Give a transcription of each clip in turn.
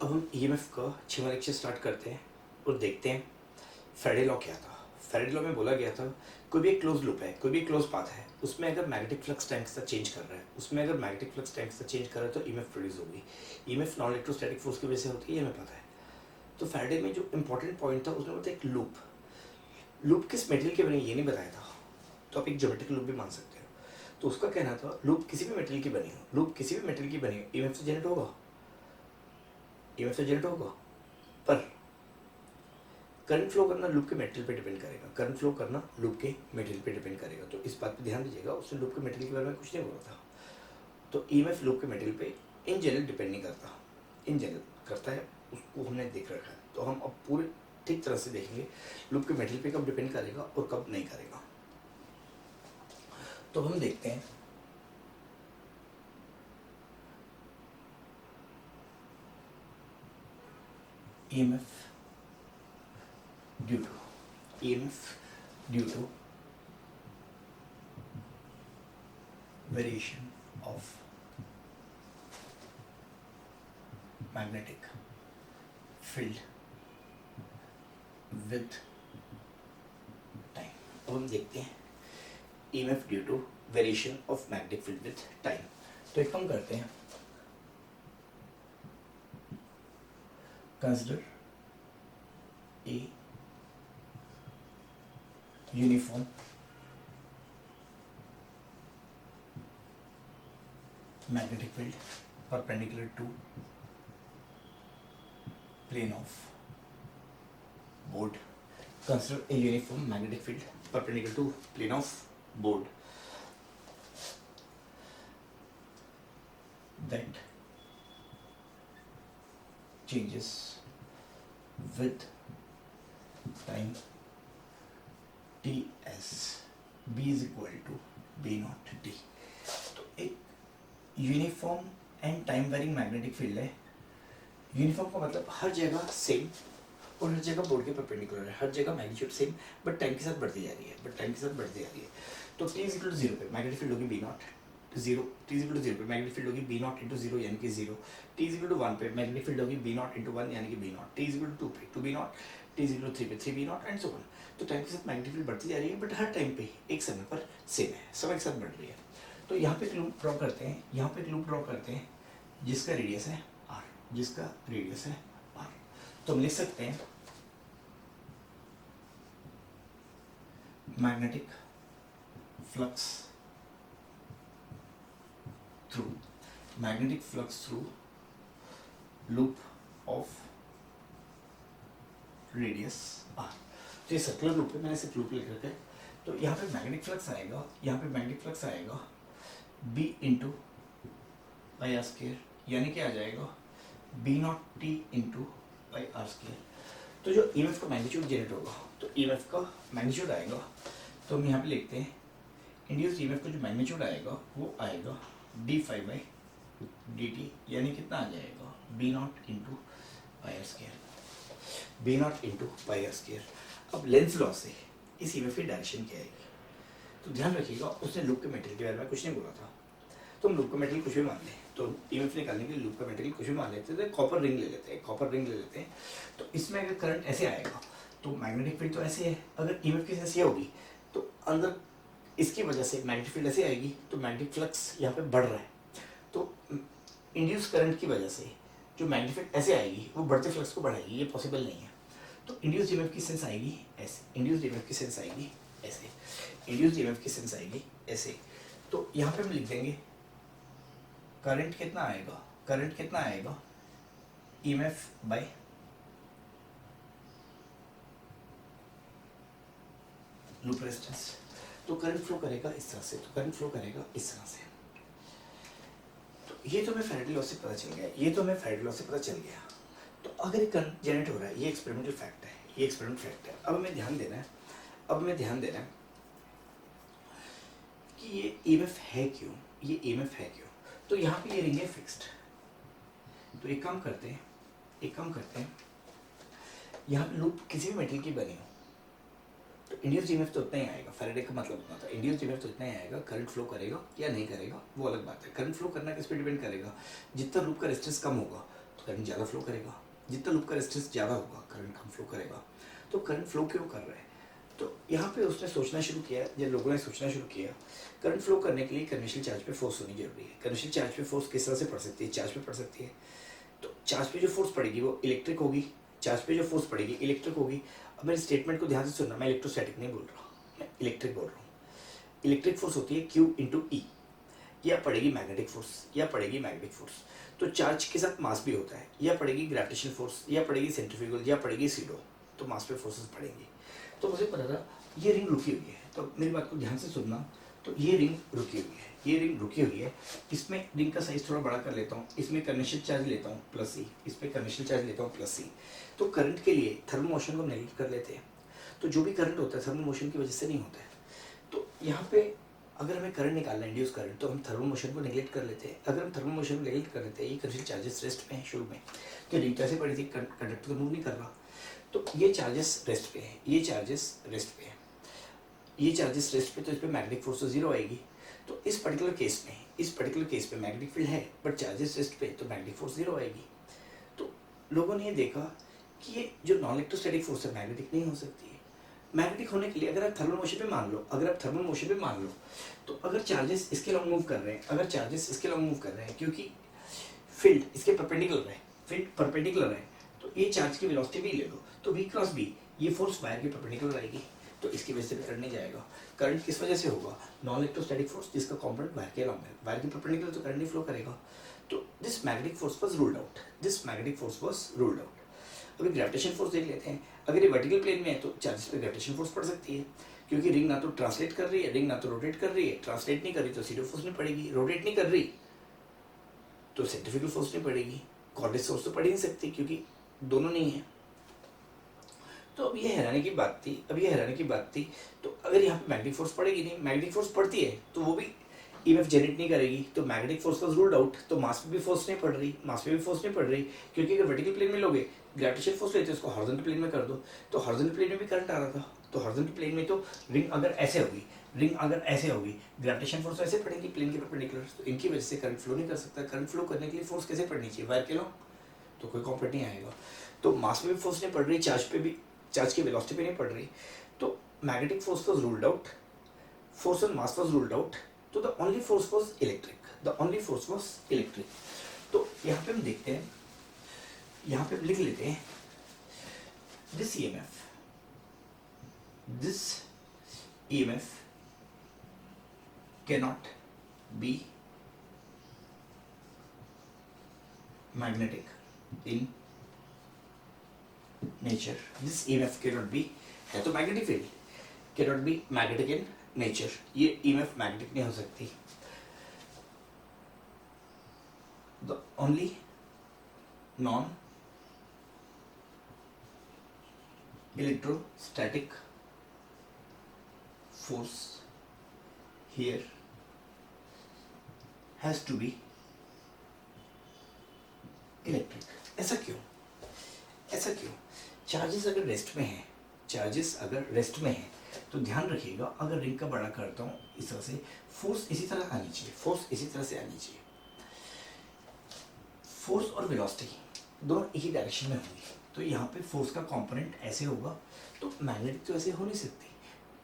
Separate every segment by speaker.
Speaker 1: अब हम ईएमएफ का 6वां लेक्चर स्टार्ट करते हैं और देखते हैं फैराडे लॉ क्या था। फैराडे लॉ में बोला गया था कोई भी एक क्लोज लूप है, कोई भी क्लोज पाथ है, उसमें अगर मैग्नेटिक फ्लक्स टाइम के साथ चेंज कर रहा है, उसमें अगर मैग्नेटिक फ्लक्स टाइम के साथ चेंज कर रहा है तो ईएमएफ प्रोड्यूस होगी। ईएमएफ नॉन इलेक्ट्रोस्टैटिक फोर्स की वजह से होती है, ये हमें पता है। तो फैराडे में जो इंपॉर्टेंट पॉइंट था उसने बताया एक लूप किस मेटेरियल के बनी ये नहीं बताया था, तो आप एक ज्योमेट्रिकल लूप भी मान सकते हो। तो उसका कहना था लूप किसी भी मेटेरियल की बनी हो, लूप किसी भी मेटेरियल की बनी हो, ईएमएफ से जनरेट होगा, ईएमएफ से जनरेट होगा, पर करंट फ्लो करना लूप के मेटेरियल पे डिपेंड करेगा, करंट फ्लो करना लूप के मेटेरियल पे डिपेंड करेगा। तो इस बात पे ध्यान दीजिएगा, उसने लूप के मेटेरियल के बारे में कुछ नहीं बोला था। तो ईएमएफ लूप के मेटेरियल पे इन जनरल डिपेंड नहीं करता, इन जनरल करता है, उसको हमने देख रखा है। तो हम अब पूरे ठीक तरह से देखेंगे लूप के मेटेरियल पे कब डिपेंड करेगा और कब नहीं करेगा। तो हम देखते हैं EMF due to variation of magnetic field with time। अब हम देखते हैं EMF due to variation of magnetic field with time। तो एक काम करते हैं, consider a uniform magnetic field perpendicular to plane of board। Consider a uniform magnetic field perpendicular to plane of board that changes with time Ts, B is equal to B naught T। तो एक uniform and time varying magnetic field है। Uniform का मतलब हर जगह same और हर जगह board के perpendicular है, हर जगह मैग्नीट्यूड सेम बट टाइम के साथ बढ़ती जा रही है, तो T इज इक्वल टू 0 पे मैग्नेटिक फील्ड होगी B naught 0, T is equal to 0 पे मैग्नेटिक फील्ड होगी B नॉट इंटू 0 यानी कि 0, T इज इक्वल टू 1 पे मैग्नेटिक फील्ड होगी B नॉट इंटू 1 यानी कि B naught, T is equal to 2 पे 2B naught, T is equal to 3 पे 3B naught and so on. तो टाइम के साथ मैग्नेटिक फील्ड बढ़ती जा रही है बट हर टाइम पे एक समय पर सेम है, समय के साथ बढ़ रही है। तो यहाँ पे एक लूप ड्रॉ करते हैं, यहाँ पे एक लूप ड्रॉ करते हैं जिसका रेडियस है R, जिसका रेडियस है R। तो हम लिख सकते हैं magnetic flux through loop of radius R। तो ये सर्कुलर लूप है, मैंने सिर्फ लूप लिख रखा है। तो यहाँ पे मैग्नेटिक फ्लक्स आएगा, यहाँ पे मैग्नेटिक फ्लक्स आएगा B into pi R square यानी कि आ जाएगा B naught T into pi R square. तो जो EMF का मैग्नीट्यूड जनरेट होगा, तो EMF का मैग्नीट्यूड आएगा, तो हम यहाँ पे लिखते हैं इंड्यूस्ड EMF का जो मैग्नीट्यूड आएगा वो आएगा d फाई बाई dt यानी कितना आ जाएगा B not into pi R square, B not into pi R square. अब लेंस लॉ से इस EMF की डायरेक्शन क्या आएगी, तो ध्यान रखिएगा उसने लूप के मेटेरियल के बारे में कुछ नहीं बोला था। तो हम लूप का मेटेरियल कुछ भी मान लें, तो EMF निकालने के लिए लूप का मेटेरियल कुछ भी मान लेते हैं, तो कॉपर रिंग ले लेते हैं। तो इसमें अगर करंट ऐसे आएगा तो मैग्नेटिक फील्ड तो ऐसे है, अगर EMF की सेंस ये होगी तो अंदर इसकी वजह से मैग्नेटिक फील्ड ऐसे आएगी तो मैग्नेटिक फ्लक्स यहाँ पे बढ़ रहा है, तो इंड्यूस करंट की वजह से जो मैग्नेटिक फील्ड ऐसे आएगी वो बढ़ते फ्लक्स को बढ़ाएगी, ये पॉसिबल नहीं है। तो इंड्यूस्ड EMF की सेंस आएगी ऐसे, इंड्यूस्ड EMF की सेंस आएगी ऐसे। तो यहाँ पे हम लिख देंगे करंट कितना आएगा EMF बाय लूप रेजिस्टेंस। तो करंट फ्लो करेगा इस तरह से, तो ये तो हमें फैराडे लॉ से पता चल गया, तो अगर करंट जनरेट हो रहा है ये एक्सपेरिमेंटल फैक्ट है। अब हमें ध्यान देना है कि ये EMF है क्यों, तो यहाँ पे ये रिंग है फिक्स्ड। तो एक काम करते हैं यहाँ पे लूप किसी भी मेटल की बनी हो तो इंड्यूस्ड EMF तो उतना ही आएगा, फैराडे का मतलब उतना था, इंड्यूस्ड EMF तो उतना ही आएगा। करंट फ्लो करेगा या नहीं करेगा वो अलग बात है। करंट फ्लो करना किस पे डिपेंड करेगा, जितना लूप का रेजिस्टेंस कम होगा तो करंट ज़्यादा फ्लो करेगा, जितना लूप का रेजिस्टेंस ज़्यादा होगा करंट कम फ्लो करेगा। तो करंट फ्लो क्यों कर रहा है? तो यहाँ पे उसने सोचना शुरू किया, जब लोगों ने सोचना शुरू किया करंट फ्लो करने के लिए कन्वेंशनल चार्ज पे फोर्स होनी जरूरी है। कन्वेंशनल चार्ज पे फोर्स किस तरह से पड़ सकती है? चार्ज पे पड़ सकती है। तो चार्ज पे जो फोर्स पड़ेगी वो इलेक्ट्रिक होगी, चार्ज पे जो फोर्स पड़ेगी इलेक्ट्रिक होगी। अब मेरे स्टेटमेंट को ध्यान से सुनना, मैं इलेक्ट्रोस्टैटिक नहीं बोल रहा हूँ, मैं इलेक्ट्रिक बोल रहा हूँ। इलेक्ट्रिक फोर्स होती है Q इंटू ई, या पड़ेगी मैग्नेटिक फोर्स या पड़ेगी मैग्नेटिक फोर्स। तो चार्ज के साथ मास भी होता है, या पड़ेगी ग्रेविटेशनल फोर्स या पड़ेगी सेंट्रीफ्यूगल या पड़ेगी सीडो। तो मास पे फोर्सेस पड़ेंगी। तो मुझे पता था ये रिंग रुकी हुई है, तो मेरी बात को ध्यान से सुनना। तो ये रिंग रुकी हुई है, ये रिंग रुकी हुई है। इसमें रिंग का साइज थोड़ा बड़ा कर लेता हूँ, इसमें कन्वेंशनल चार्ज लेता हूँ प्लस सी, इस पर कन्वेंशनल चार्ज लेता हूँ प्लस सी। तो करंट के लिए थर्मल मोशन को नेगलेक्ट कर लेते हैं। तो जो भी करंट होता है थर्मल मोशन की वजह से नहीं होता है। तो यहाँ पे अगर हमें करंट निकालना है, इंड्यूस करंट, तो हम थर्मल मोशन को नेगलेक्ट कर लेते हैं। अगर हम थर्मल मोशन को नेगलेक्ट कर लेते हैं, ये कन्वेंशनल चार्जेस रेस्ट पे हैं शुरू में, तो रिंग कैसे पड़ी थी? कंडक्टर तो मूव नहीं कर रहा। तो ये चार्जेस रेस्ट पे है, ये चार्जेस रेस्ट पे है, ये चार्जेस रेस्ट पे, तो इस पर मैग्नेटिक फोर्स तो जीरो आएगी। तो इस पर्टिकुलर केस में, इस पर्टिकुलर केस पे मैग्नेटिक फील्ड है बट चार्जेस रेस्ट पे, तो मैग्नेटिक फोर्स जीरो आएगी। तो लोगों ने ये देखा कि ये जो नॉन इलेक्ट्रोस्टैटिक फोर्स है मैग्नेटिक नहीं हो सकती है। मैग्नेटिक होने के लिए अगर आप थर्मल मोशन पे मान लो, अगर आप थर्मल मोशन पे मान लो, तो अगर चार्जेस इसके लॉन्ग मूव कर रहे हैं, अगर चार्जेस इसके लॉन्ग मूव कर रहे हैं, क्योंकि फील्ड इसके परपेंडिकुलर है, फील्ड परपेंडिकुलर है, तो ये चार्ज की वेलोसिटी भी ले लो, तो v क्रॉस b, ये फोर्स वायर के परपेंडिकुलर आएगी। तो इसकी वजह से भी करंट नहीं जाएगा। करंट किस वजह से होगा? नॉन इलेक्ट्रोस्टैटिक फोर्स, जिसका कंपोनेंट वायर के अलॉन्ग है, वायर के परपेंडिकुलर, तो करंट नहीं फ्लो करेगा। तो this magnetic force was ruled out, this magnetic force was ruled out. अभी ग्रेविटेशन फोर्स देख लेते हैं। अगर ये वर्टिकल प्लेन में है तो चार्जेस पे ग्रेविटेशन फोर्स पड़ सकती है, क्योंकि रिंग ना तो ट्रांसलेट कर रही है, रिंग ना तो रोटेट कर रही है। ट्रांसलेट नहीं कर रही तो सीडो फोर्स नहीं पड़ेगी, रोटेट नहीं कर रही तो सेंट्रीफ्यूगल फोर्स नहीं पड़ेगी, कॉर्डिनेट फोर्स तो पड़ ही नहीं सकती क्योंकि दोनों नहीं है। तो अब ये हैरानी की बात थी, अब ये हैरानी की बात थी। तो अगर यहाँ पे मैग्नेटिक फोर्स पड़ेगी नहीं, मैग्नेटिक फोर्स पड़ती है तो वो भी ईएमएफ जनरेट नहीं करेगी, तो magnetic force was ruled out. तो मास पे भी फोर्स नहीं पड़ रही, मास पे भी फोर्स नहीं पड़ रही, क्योंकि अगर वर्टिकल प्लेन में लोगे ग्रेविटेशन फोर्स लेते उसको हॉरिजॉन्टल प्लेन में कर दो, तो हॉरिजॉन्टल प्लेन में भी करंट आ रहा था। तो हॉरिजॉन्टल प्लेन में तो रिंग अगर ऐसे होगी, रिंग अगर ऐसे होगी, ग्रेविटेशन फोर्स ऐसे पड़ेगी प्लेन के परपेंडिकुलर, तो इनकी वजह से करंट फ्लो नहीं कर सकता। करंट फ्लो करने के लिए फोर्स कैसे पड़नी चाहिए? वायर के लॉन्ग, तो कोई कॉम्पोनेंट नहीं आएगा। तो मास में भी फोर्स नहीं पड़ रही, चार्ज पे भी, चार्ज की वेलोसिटी पे नहीं पड़ रही, तो magnetic force was ruled out, force on mass was ruled out. तो the only force was electric, the only force was electric. तो यहाँ पे हम देखते हैं, यहाँ पे हम लिख लेते हैं this EMF cannot be magnetic in nature. This EMF cannot be, है तो magnetic field, cannot be magnetic in nature. ये EMF मैग्नेटिक नहीं हो सकती। The only non electrostatic force here has to be electric. ऐसा क्यों? ऐसा क्यों? चार्जेस अगर रेस्ट में हैं, चार्जेस अगर रेस्ट में हैं, तो ध्यान रखिएगा, अगर रिंग का बड़ा करता हूँ इस तरह से, फोर्स इसी तरह आनी चाहिए, फोर्स इसी तरह से आनी चाहिए। फोर्स और वेलोसिटी दोनों एक ही डायरेक्शन में होंगी, तो यहाँ पे फोर्स का कंपोनेंट ऐसे होगा, तो मैग्नेटिक तो ऐसे हो नहीं सकती।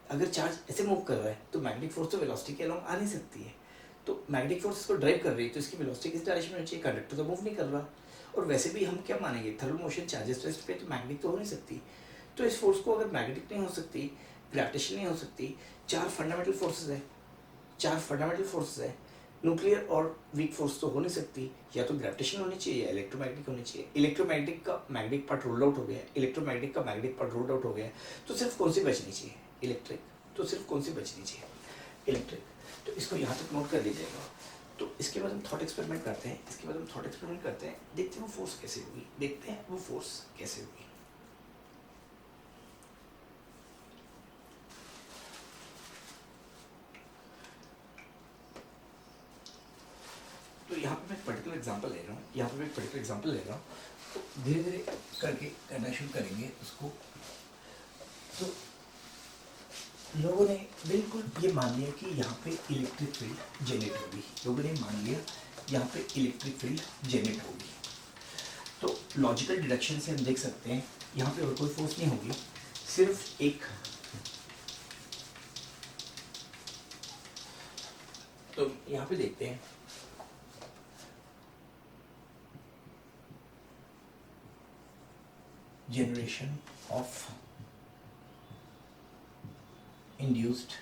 Speaker 1: अगर चार्ज ऐसे मूव कर रहा है तो मैग्नेटिक फोर्स तो वेलोसिटी के अलॉन्ग आ नहीं सकती है। तो मैग्नेटिक फोर्स इसको ड्राइव कर रही है, तो इसकी वेलोसिटी किस डायरेक्शन में होनी चाहिए? कंडक्टर तो मूव नहीं कर रहा। और वैसे भी हम क्या मानेंगे, थर्मल मोशन चार्जेस रेस्ट पे, तो मैग्नेटिक तो हो नहीं सकती। तो इस फोर्स को अगर मैग्नेटिक नहीं हो सकती, ग्रेविटेशन नहीं हो सकती, चार फंडामेंटल फोर्सेस है, चार फंडामेंटल फोर्सेस है, न्यूक्लियर और वीक फोर्स तो हो नहीं सकती। या तो ग्रेविटेशन होनी चाहिए या इलेक्ट्रोमैग्नेटिक होनी चाहिए। इलेक्ट्रोमैग्नेटिक का मैग्नेटिक पार्ट रूल्ड आउट हो गया, इलेक्ट्रोमैग्नेटिक का मैग्नेटिक पार्ट रूल्ड आउट हो गया, तो सिर्फ कौन सी बचनी चाहिए? इलेक्ट्रिक। तो सिर्फ कौन सी बचनी चाहिए? इलेक्ट्रिक। तो इसको यहाँ तक नोट कर लीजिएगा। तो इसके बाद हम थॉट एक्सपेरिमेंट करते हैं, इसके बाद हम थॉट एक्सपेरिमेंट करते हैं, देखते हैं वो फोर्स कैसे होगी, देखते हैं वो फोर्स कैसे होगी। तो यहाँ पे मैं एक पर्टिकुलर एग्जांपल ले रहा हूँ, यहाँ पे मैं एक पर्टिकुलर एग्जांपल ले रहा हूँ, तो धीरे धीरे करके करना शुरू करेंगे उसको। तो लोगों ने बिल्कुल ये मान लिया कि यहाँ पे इलेक्ट्रिक फील्ड जनरेट होगी, लोगों ने मान लिया यहाँ पे इलेक्ट्रिक फील्ड जनरेट होगी। लॉजिकल डिडक्शन से हम देख सकते हैं यहाँ पे और कोई फोर्स नहीं होगी, सिर्फ एक, तो यहाँ पे देखते हैं generation of induced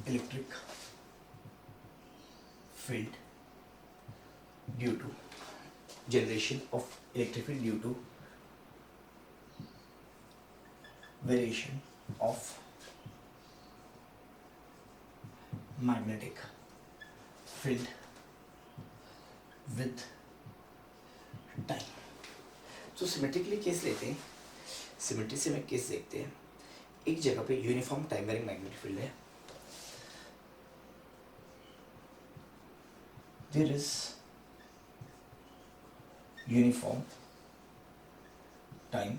Speaker 1: electric field due to generation of electric field due to variation of magnetic field with time. तो सिमेट्रिकली केस लेते हैं, सिमेट्री से में केस देखते हैं। एक जगह पे uniform time varying magnetic field है, there is uniform time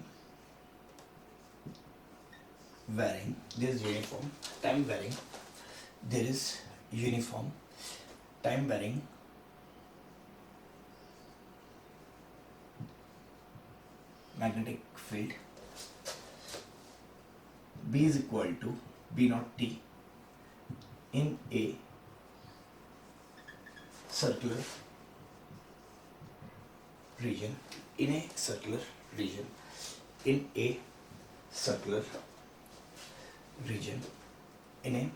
Speaker 1: varying, there is uniform time varying, there is uniform time varying magnetic field, B is equal to B naught T in a circular region, in a circular region, in a circular region, in a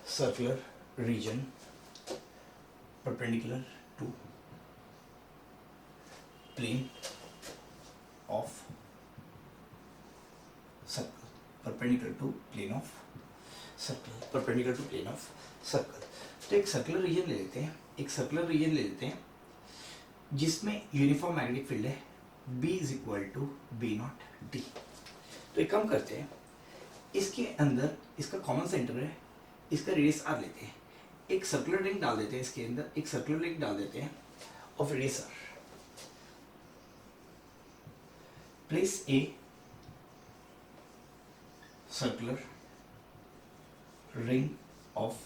Speaker 1: circular region perpendicular to plane of circle, perpendicular to plane of circle, perpendicular to plane of circle। तो एक circular region ले लेते हैं, एक circular region ले लेते हैं जिसमें यूनिफॉर्म मैग्नेटिक फील्ड है, B is equal to B naught D. तो एक काम करते हैं, इसके अंदर इसका कॉमन सेंटर है, इसका रेडियस आर लेते हैं, एक सर्कुलर रिंग डाल देते हैं, इसके अंदर एक सर्कुलर रिंग डाल देते हैं of radius R. Place a circular ring of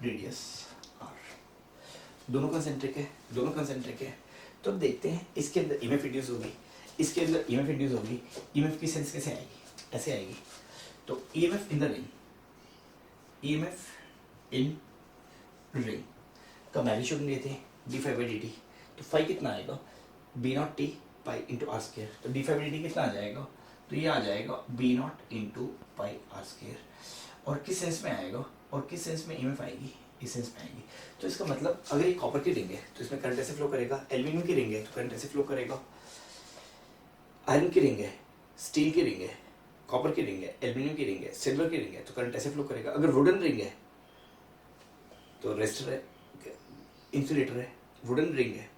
Speaker 1: radius R, दोनों कंसेंट्रिक है, दोनों कंसेंट्रिक है। तो अब देखते हैं इसके अंदर ईएमएफ इंड्यूस होगी, इसके अंदर ईएमएफ इंड्यूस होगी, ईएमएफ की सेंस कैसे आएगी, ऐसे आएगी। तो EMF in the ring, EMF in ring का मैग्नीट्यूड लेते हैं d∅dt, तो फाई कितना आएगा, b naught T pi into R square. तो d∅dt कितना आ जाएगा, तो ये आ जाएगा b not into pi R square. और किस सेंस में आएगा, और किस सेंस में ईएमएफ आएगी, इस सेंस में आएगी। तो इसका मतलब अगर ये कॉपर की रिंग है तो इसमें करंट ऐसे फ्लो करेगा, एल्यूमिनियम की रिंग है तो करंट ऐसे फ्लो करेगा, आयरन की रिंग है, स्टील की रिंग है, कॉपर की रिंग है, एल्यूमिनियम की रिंग है, सिल्वर की रिंग है तो करंट ऐसे फ्लो करेगा। अगर वुडन रिंग है तो रेजिस्टर है, इंसुलेटर है, वुडन रिंग है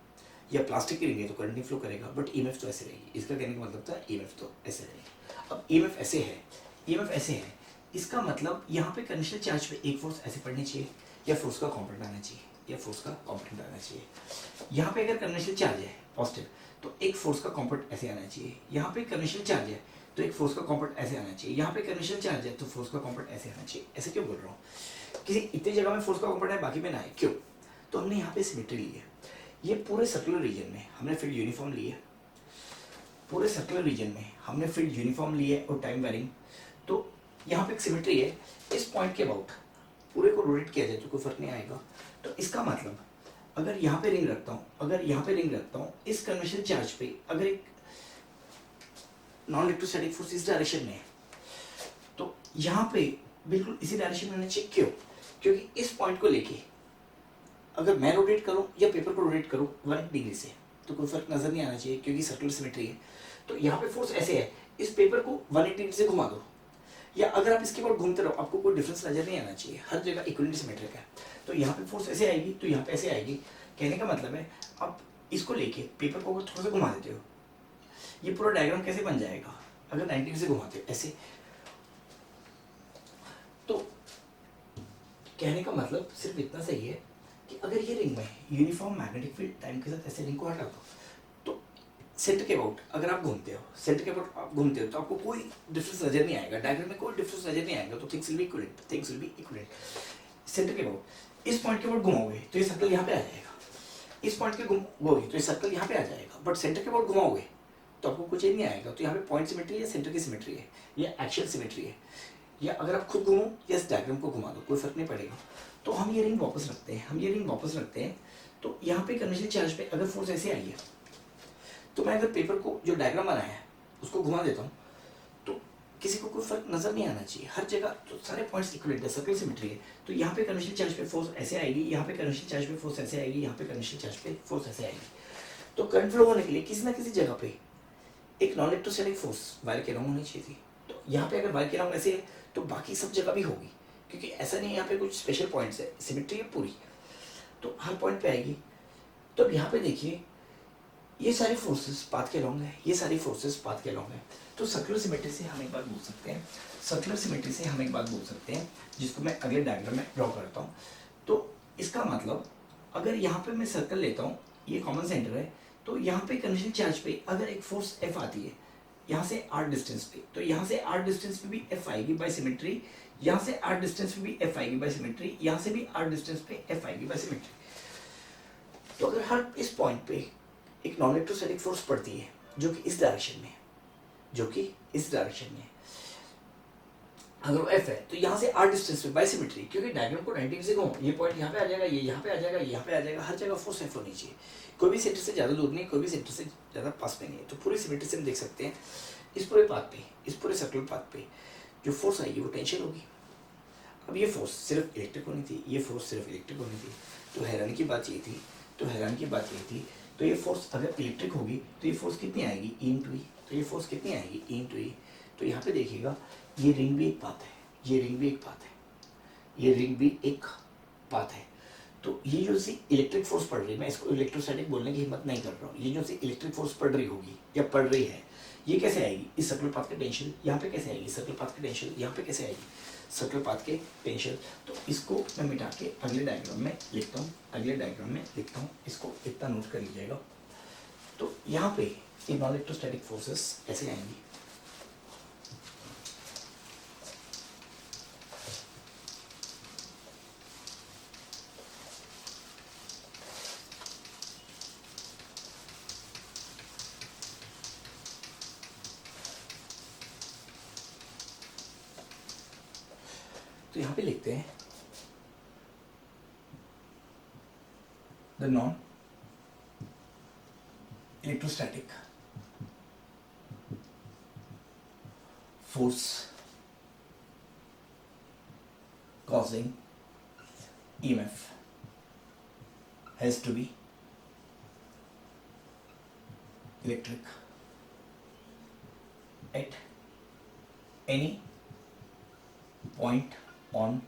Speaker 1: या प्लास्टिक की रिंग है तो करंट नहीं फ्लो करेगा, बट ईएमएफ तो ऐसे रहेगी। इसका कहने का मतलब था ईएमएफ तो ऐसे रहेगी। अब ईएमएफ ऐसे है, ईएमएफ ऐसे है, इसका मतलब यहाँ पे कंडीशनल चार्ज पे एक फोर्स ऐसे पड़नी चाहिए या फोर्स का कॉम्पोनेंट आना चाहिए, या फोर्स का कॉम्पोनेंट आना चाहिए। यहाँ पे अगर कंडीशनल चार्ज है पॉजिटिव तो एक फोर्स का कॉम्पोनेंट ऐसे आना चाहिए, यहाँ पे कंडीशनल चार्ज है तो एक फोर्स का कॉम्पोनेंट ऐसे आना चाहिए, यहाँ पे कंडीशनल चार्ज है तो फोर्स का कॉम्पोनेंट ऐसे आना चाहिए। ऐसे क्यों बोल रहा हूँ, किसी इतनी जगह में फोर्स का कॉम्पोनेंट है बाकी में ना है, क्यों? तो हमने यहाँ पे सिमेट्री ली है, ये पूरे सर्कुलर रीजन में हमने फील्ड यूनिफॉर्म ली है, पूरे सर्कुलर रीजन में हमने फील्ड यूनिफॉर्म ली है और टाइम वेरिंग। तो यहाँ पे एक सिमेट्री है, इस पॉइंट के अबाउट पूरे को रोटेट किया जाए तो कोई फर्क नहीं आएगा। तो इसका मतलब अगर यहाँ पे रिंग रखता हूँ, अगर यहाँ पे रिंग रखता हूँ, इस कन्वेंशनल चार्ज पे अगर एक नॉन इलेक्ट्रोस्टैटिक फोर्स इस डायरेक्शन में है तो यहाँ पे बिल्कुल इसी डायरेक्शन में होना चाहिए। क्यों? क्योंकि इस पॉइंट को लेके अगर मैं रोटेट करूँ या पेपर को रोटेट करूँ 180 डिग्री से तो कोई फर्क नजर नहीं आना चाहिए, क्योंकि सर्कुलर सिमेट्री है। तो यहाँ पे फोर्स ऐसे है, इस पेपर को 180 डिग्री से घुमा दो, या अगर आप इसके बाद घूमते रहो आपको कोई डिफरेंस नजर नहीं आना चाहिए, हर जगह इक्वली सिमेट्रिक है। तो यहाँ पे फोर्स ऐसे आएगी तो यहाँ पे ऐसे आएगी। कहने का मतलब है आप इसको लेके पेपर को थोड़ा सा घुमा देते हो, ये पूरा डायग्राम कैसे बन जाएगा अगर 90 डिग्री से घुमाते हो ऐसे। तो कहने का मतलब सिर्फ इतना सही है कि अगर ये रिंग में यूनिफॉर्म मैग्नेटिक फील्ड टाइम के साथ ऐसे रिंग को हटा दो तो सेंटर के अबाउट अगर आप घूमते हो, सेंटर के अबाउट आप घूमते हो तो आपको कोई डिफरेंस नजर नहीं आएगा, डायग्राम में कोई डिफरेंस नजर नहीं आएगा। तो things will be equivalent, things will be equivalent. Centre के अबाउट इस पॉइंट के ऊपर घुमाओगे तो ये सर्कल यहाँ पे आ जाएगा, इस पॉइंट के घुमाओगे तो ये सर्कल यहाँ पे आ जाएगा, बट सेंटर के ऊपर घुमाओगे तो आपको कुछ नहीं आएगा। तो यहाँ पे पॉइंट सिमेट्री है, सेंटर की सिमेट्री है, या एक्शियल सिमेट्री है, या अगर आप खुद घूमो या इस डायग्राम को घुमा दो, कोई फर्क नहीं पड़ेगा। तो हम ये रिंग वापस रखते हैं, हम ये रिंग वापस रखते हैं। तो यहाँ पे कन्वेंशनल चार्ज पे अगर फोर्स ऐसे आई है तो मैं अगर पेपर को जो डायग्राम बनाया है उसको घुमा देता हूँ तो किसी को कोई फर्क नजर नहीं आना चाहिए, हर जगह तो सारे पॉइंट्स इक्वलेंट है, सर्कल सिमेट्री है। तो यहाँ पे कन्वेंशनल चार्ज पे फोर्स ऐसे आएगी, यहाँ पे कन्वेंशनल चार्ज पे फोर्स ऐसे आएगी, यहाँ पे कन्वेंशनल चार्ज पे फोर्स ऐसे आएगी। तो करंट फ्लो होने के लिए किसी ना किसी जगह पे एक नॉन इलेक्ट्रोस्टैटिक फोर्स वायर के राउंड होनी चाहिए थी। तो यहाँ पे अगर वायर के राउंड ऐसे है तो बाकी सब जगह भी होगी, क्योंकि ऐसा नहीं है यहाँ पे कुछ स्पेशल पॉइंट्स है, सिमेट्री है पूरी, तो हर पॉइंट पे आएगी। तो अब यहाँ पे देखिए ये सारी फोर्सेस पाथ के लॉन्ग है, ये सारी फोर्सेस पाथ के लॉन्ग है। तो सर्कुलर सिमेट्री से हम एक बात बोल सकते हैं, सर्कुलर सिमेट्री से हम एक बात बोल सकते हैं जिसको मैं अगले डायग्राम में ड्रॉ करता हूँ। तो इसका मतलब अगर यहाँ पे मैं सर्कल लेता हूँ, ये कॉमन सेंटर है, तो यहाँ पे कन्वेंशनल चार्ज पे अगर एक फोर्स एफ आती है यहाँ से आर डिस्टेंस पे, तो यहाँ से आर डिस्टेंस पे भी एफ आएगी बाय सिमेट्री, यहाँ से आर डिस्टेंस पे भी एफ आएगी बाय सिमेट्री, यहाँ से भी आर डिस्टेंस पे एफ आएगी बाय सिमेट्री। तो अगर हर इस पॉइंट पे एक नॉन इलेक्ट्रोस्टैटिक फोर्स पड़ती है जो कि इस डायरेक्शन में है, जो कि इस डायरेक्शन में है, अगर वो एफ है तो यहाँ से आर डिस्टेंस पे बाय सिमेट्री, क्योंकि डायग्राम को 90 डिग्री से घुमाओ, ये पॉइंट यहाँ पे आ जाएगा, ये यहाँ पे आ जाएगा, ये यहाँ पे आ जाएगा, हर जगह फोर्स एफ होनी चाहिए, कोई भी सेंटर से ज़्यादा दूर नहीं, कोई भी सेंटर से ज़्यादा पास में नहीं है। तो पूरी सिमेट्री से हम देख सकते हैं इस पूरे पाथ पे, इस पूरे सर्कुलर पाथ पे जो फोर्स आएगी वो टेंशन होगी। अब ये फोर्स सिर्फ इलेक्ट्रिक होनी थी, ये फोर्स सिर्फ इलेक्ट्रिक होनी थी, तो हैरानी की बात ये थी, तो हैरानी की बात ये थी, तो ये फोर्स अगर इलेक्ट्रिक होगी तो ये फोर्स कितनी आएगी, ई इंटू ई, तो ये फोर्स कितनी आएगी, ई इंटू ई। तो यहाँ पे देखिएगा ये रिंग भी एक पाथ है, ये रिंग भी एक पाथ है, ये रिंग भी एक पाथ है। तो ये जो सी इलेक्ट्रिक फोर्स पड़ रही है, मैं इसको इलेक्ट्रोस्टैटिक बोलने की हिम्मत नहीं कर रहा हूँ, ये जो सी इलेक्ट्रिक फोर्स पड़ रही होगी या पड़ रही है, ये कैसे आएगी, इस सर्कुलर पाथ के टेंशन यहाँ पे कैसे आएगी, सर्कुलर पाथ के टेंशन यहाँ पे कैसे आएगी, सर्कुलर पाथ के टेंशन। तो इसको मैं मिटा के अगले डायग्राम में लिखता हूँ, अगले डायग्राम में लिखता हूँ, इसको इतना नोट कर लीजिएगा। तो यहाँ पे ये नॉन इलेक्ट्रोस्टैटिक फोर्सेस ऐसे आएंगी, तो यहाँ पे लिखते हैं the non electrostatic force causing EMF has to be electric at any point on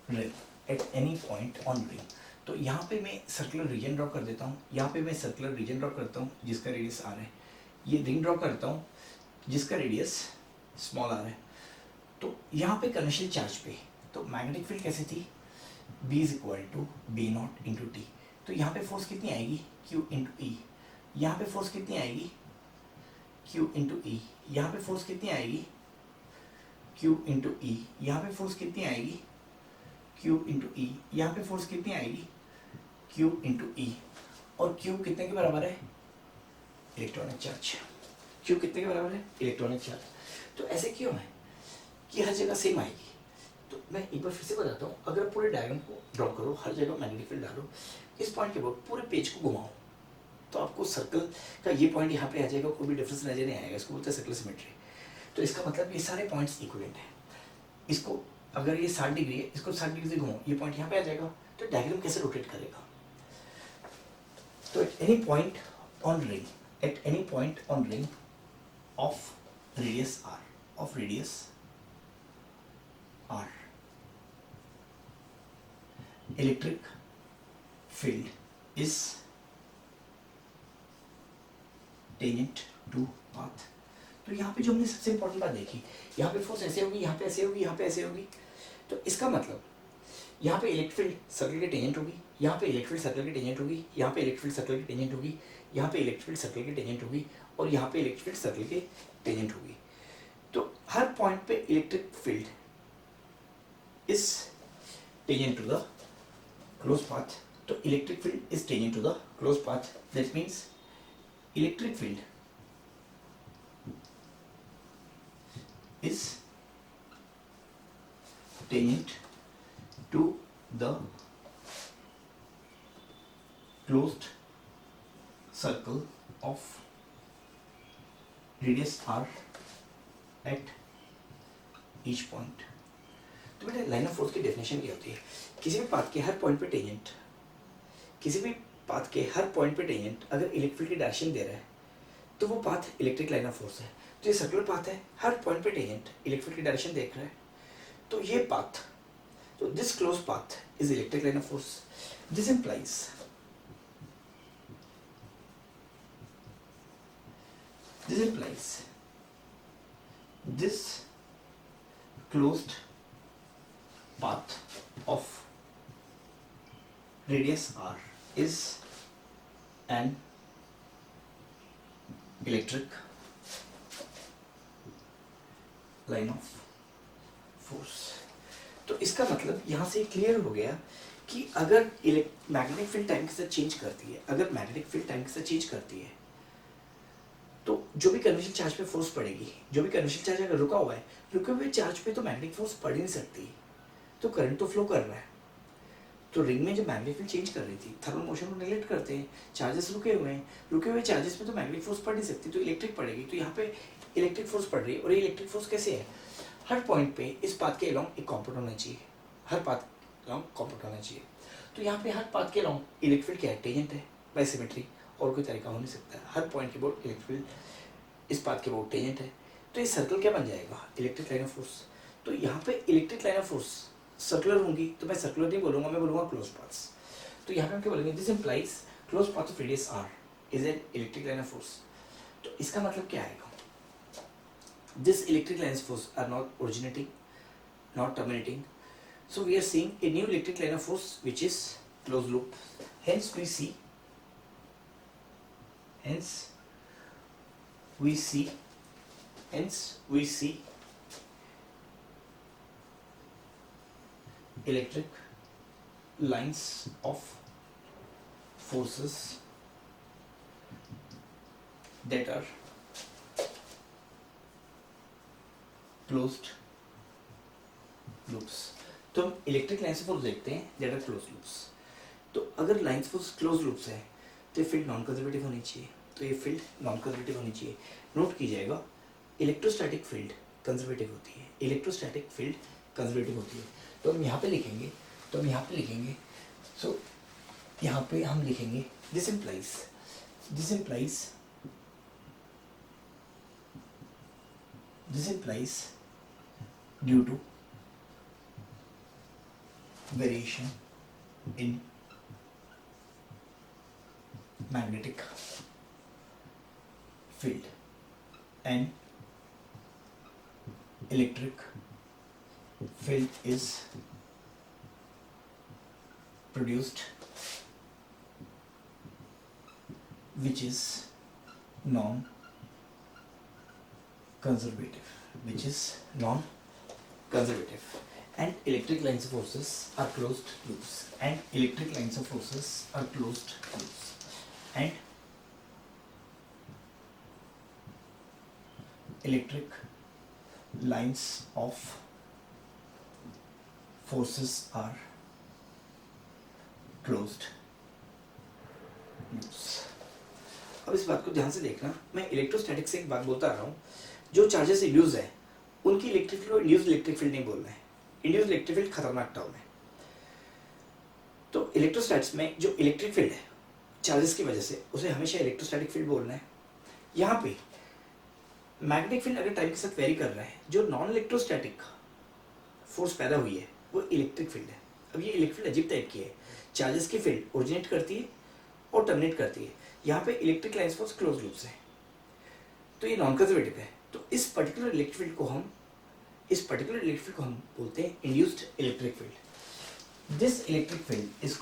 Speaker 1: ring, at any point on ring। तो यहाँ पे मैं सर्कुलर रीजन ड्रॉ कर देता हूँ, यहाँ पे मैं सर्कुलर रीजन ड्रॉ करता हूँ जिसका रेडियस आर है, ये रिंग ड्रॉ करता हूँ जिसका रेडियस स्मॉल आर है। तो यहाँ पे कन्वेंशनल चार्ज पे तो मैग्नेटिक फील्ड कैसे थी, B is equal to B naught into T. तो यहाँ पे फोर्स कितनी आएगी, Q इंटू ई, यहाँ पे फोर्स कितनी आएगी, Q इंटू ई, यहाँ पे फोर्स कितनी आएगी, Q इंटू ई, यहाँ पे फोर्स कितनी आएगी, Q इंटू ई, यहाँ पे फोर्स कितनी आएगी, Q इंटू ई। और Q कितने के बराबर है, इलेक्ट्रॉनिक चार्ज, Q कितने के बराबर है, इलेक्ट्रॉनिक चार्ज। तो ऐसे क्यों है कि हर जगह सेम आएगी। तो मैं एक बार फिर से बताता हूँ, अगर आप पूरे डायग्राम को ड्रॉ करो, हर जगह मैग्नेटिक फील्ड डालो, इस पॉइंट के बाद पूरे पेज को घुमाओ, तो आपको सर्कल का ये पॉइंट यहाँ पे आ जाएगा, कोई भी डिफरेंस नजर नहीं आएगा, इसको बोलते हैं सर्कुलर सिमेट्री। तो इसका मतलब ये सारे पॉइंट्स इक्विवेलेंट हैं। इसको अगर ये 60 डिग्री है, इसको 60 डिग्री से घुमाओ, ये पॉइंट यहाँ पे आ जाएगा, तो डायग्राम कैसे रोटेट करेगा। तो at any point on ring, at any point on ring of radius R, of radius R, electric field is tangent to path। तो यहाँ पे जो हमने सबसे इंपॉर्टेंट बात देखी, यहाँ पे फोर्स ऐसे होगी, यहाँ पे ऐसे होगी, यहाँ पे ऐसे होगी। तो इसका मतलब यहाँ पे इलेक्ट्रिक फील्ड सर्कल के टेंजेंट होगी, यहाँ पे इलेक्ट्रिक फील्ड सर्कल के टेंजेंट होगी, यहाँ पे इलेक्ट्रिक फील्ड सर्कल के टेंजेंट होगी, यहाँ पे इलेक्ट्रिक फील्ड सर्कल के टेंजेंट होगी, और यहाँ पे इलेक्ट्रिक फील्ड सर्कल के टेंजेंट होगी। तो हर पॉइंट पे electric field is tangent to the closed path. So electric field is tangent to the closed path. That means electric field is tangent to the closed circle of radius r at each point. तो बेटा line of force की definition क्या होती है? किसी भी path के हर point पे टेंजेंट, किसी भी पाथ के हर पॉइंट पे टेंजेंट अगर इलेक्ट्रिक फील्ड की डायरेक्शन दे रहा है तो वो path electric line of force है. तो ये सर्कुलर पाथ है, हर पॉइंट पे टेंजेंट इलेक्ट्रिक फील्ड की डायरेक्शन देख रहा है, तो ये पाथ, तो this close path is electric line of force. This implies this closed path of radius r is an electric line of force. तो इसका मतलब यहाँ से क्लियर हो गया कि अगर मैग्नेटिक फील्ड टाइम के साथ चेंज करती है, अगर मैग्नेटिक फील्ड टाइम के साथ चेंज करती है तो जो भी कन्वेंशन चार्ज पे फोर्स पड़ेगी, जो भी कन्वेंशन चार्ज अगर रुका हुआ है, रुके हुए चार्ज पे तो मैग्नेटिक फोर्स पड़ ही नहीं सकती, तो करंट तो फ्लो कर रहा है. तो रिंग में जब मैग्नेटिक फील्ड चेंज कर रही थी, थर्मल मोशन को नेगलेक्ट करते हैं, चार्जेस रुके हुए हैं, रुके हुए चार्जेस पे तो मैग्नेटिक फोर्स पड़ नहीं सकती, तो इलेक्ट्रिक पड़ेगी. तो यहाँ पे इलेक्ट्रिक फोर्स पड़ रही है, और ये इलेक्ट्रिक फोर्स कैसे है? हर पॉइंट पे इस पाथ के अलॉन्ग एक कॉम्पोनेंट होना चाहिए, हर पाथ अलॉन्ग कॉम्पोनेंट होना चाहिए. तो यहाँ पे हर पाथ के अलॉन्ग इलेक्ट्रिक फील्ड क्या है? टेंजेंट है, बाय सिमेट्री, और कोई तरीका हो नहीं सकता. हर पॉइंट के बोर्ड इलेक्ट्रिक फील्ड इस पाथ के बोर्ड टेंजेंट है, तो ये सर्कल क्या बन जाएगा? Electric line of force. तो यहाँ पे electric line of force circular होंगी, तो मैं सर्कुलर नहीं बोलूँगा, मैं बोलूँगा क्लोज पाथ्स. तो यहाँ पे हम क्या बोलेंगे? This implies close path of radius R is an electric line of force. तो इसका मतलब क्या आएगा? This electric line of force are not originating, not terminating, so we are seeing a new electric line of force which is closed loop. Hence we see electric lines of forces that are closed loops. तो हम electric lines of force देखते हैं that are close loops. तो अगर lines of force close loops है तो ये field non conservative होनी चाहिए, तो ये फील्ड नॉन कंजर्वेटिव होनी चाहिए. नोट कीजिएगा, इलेक्ट्रोस्टैटिक फील्ड कंजर्वेटिव होती है, इलेक्ट्रोस्टैटिक फील्ड कंजर्वेटिव होती है. तो हम यहाँ पे लिखेंगे, सो यहाँ पे हम लिखेंगे this implies due to variation in magnetic field and electric field is produced which is non-conservative. And electric lines of forces are closed loops. And electric lines of forces are closed loops. And electric lines of forces are closed loops. अब इस बात को ध्यान से देखना, मैं electrostatic से एक बात बोलता आ रहा हूँ, जो चार्जेस इंड्यूस है उनकी electric field induce electric field नहीं बोलना है. इंड्यूस इलेक्ट्रिक फील्ड खतरनाक टर्म है. तो इलेक्ट्रोस्टैटिक्स में जो इलेक्ट्रिक फील्ड है चार्जेस की वजह से, उसे हमेशा इलेक्ट्रोस्टैटिक फील्ड बोलना है. यहाँ पे मैग्नेटिक फील्ड अगर टाइम के साथ वेरी कर रहा है, जो नॉन इलेक्ट्रोस्टैटिक फोर्स पैदा हुई है वो इलेक्ट्रिक फील्ड है. अब ये इलेक्ट्रिक फील्ड अजीब टाइप की है, चार्जेस की फील्ड ओरिजिनेट करती है और टर्मिनेट करती है. यहाँ पे electric lines force close loops है, तो ये नॉन कंजर्वेटिव है. तो इस पर्टिकुलर इलेक्ट्रिक फील्ड को हम बोलते हैं induced electric field. This electric field is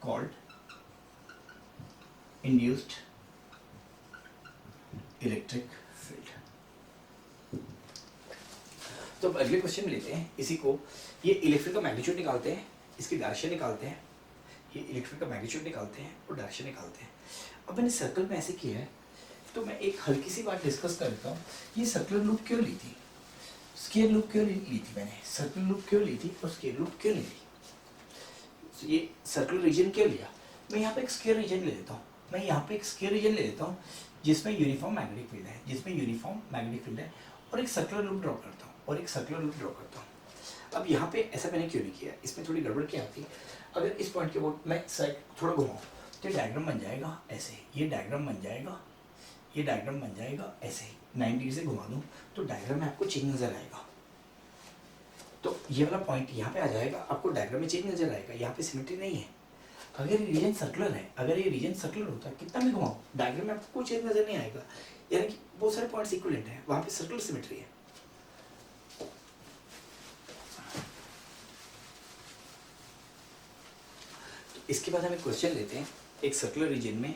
Speaker 1: called induced electric field. तो अब अगले क्वेश्चन में लेते हैं इसी को। ये इलेक्ट्रिक का मैग्नीट्यूड निकालते हैं, इसकी डायरेक्शन निकालते हैं, ये इलेक्ट्रिक का मैग्नीट्यूड निकालते हैं और डायरेक्शन निकालते हैं। अब मैंने सर्कल में ऐसे किया है तो मैं एक हल्की सी बात डिस्कस कर लेता हूँ। ये सर्कुलर लूप क्यों ली थी, स्क्वायर लूप क्यों ली थी मैंने, सर्कुलर लूप क्यों ली थी और स्क्वायर लूप क्यों नहीं ली, तो ये सर्कुलर रीजन क्यों लिया। मैं यहाँ पे एक स्क्वायर रीजन ले लेता हूँ, मैं यहाँ पे एक स्क्वायर रीजन ले लेता हूँ जिसमें यूनिफॉर्म मैग्नेटिक फील्ड है, जिसमें यूनिफॉर्म मैग्नेटिक फील्ड है, और एक सर्कुलर लूप ड्रॉ करता हूँ, और एक सर्कुलर लूप ड्रॉ करता हूँ। अब यहाँ पे ऐसा मैंने क्यों नहीं किया, इसमें थोड़ी गड़बड़ क्या आती है। अगर इस पॉइंट के बाद मैं साइड थोड़ा घुमाऊँ तो डायग्राम बन जाएगा ऐसे, ये डायग्राम बन जाएगा, ये डायग्राम बन जाएगा ऐसे ही। 90 डिग्री से घुमा दूँ तो डायग्राम में आपको चेंज नजर आएगा। तो ये वाला पॉइंट यहाँ पे आ जाएगा, आपको डायग्राम में चेंज नजर आएगा, यहाँ पे सिमेट्री नहीं है। अगर ये रीजन सर्कुलर है, अगर ये रीजन सर्कुलर होता है, कितना भी घुमाओ डायग्राम में आपको कोई चेंज नजर नहीं आएगा, यानी कि बहुत सारे पॉइंट्स इक्विवेलेंट हैं, वहाँ पे सर्कुलर सिमेट्री है। तो इसके बाद हम एक क्वेश्चन लेते हैं। एक सर्कुलर रीजन में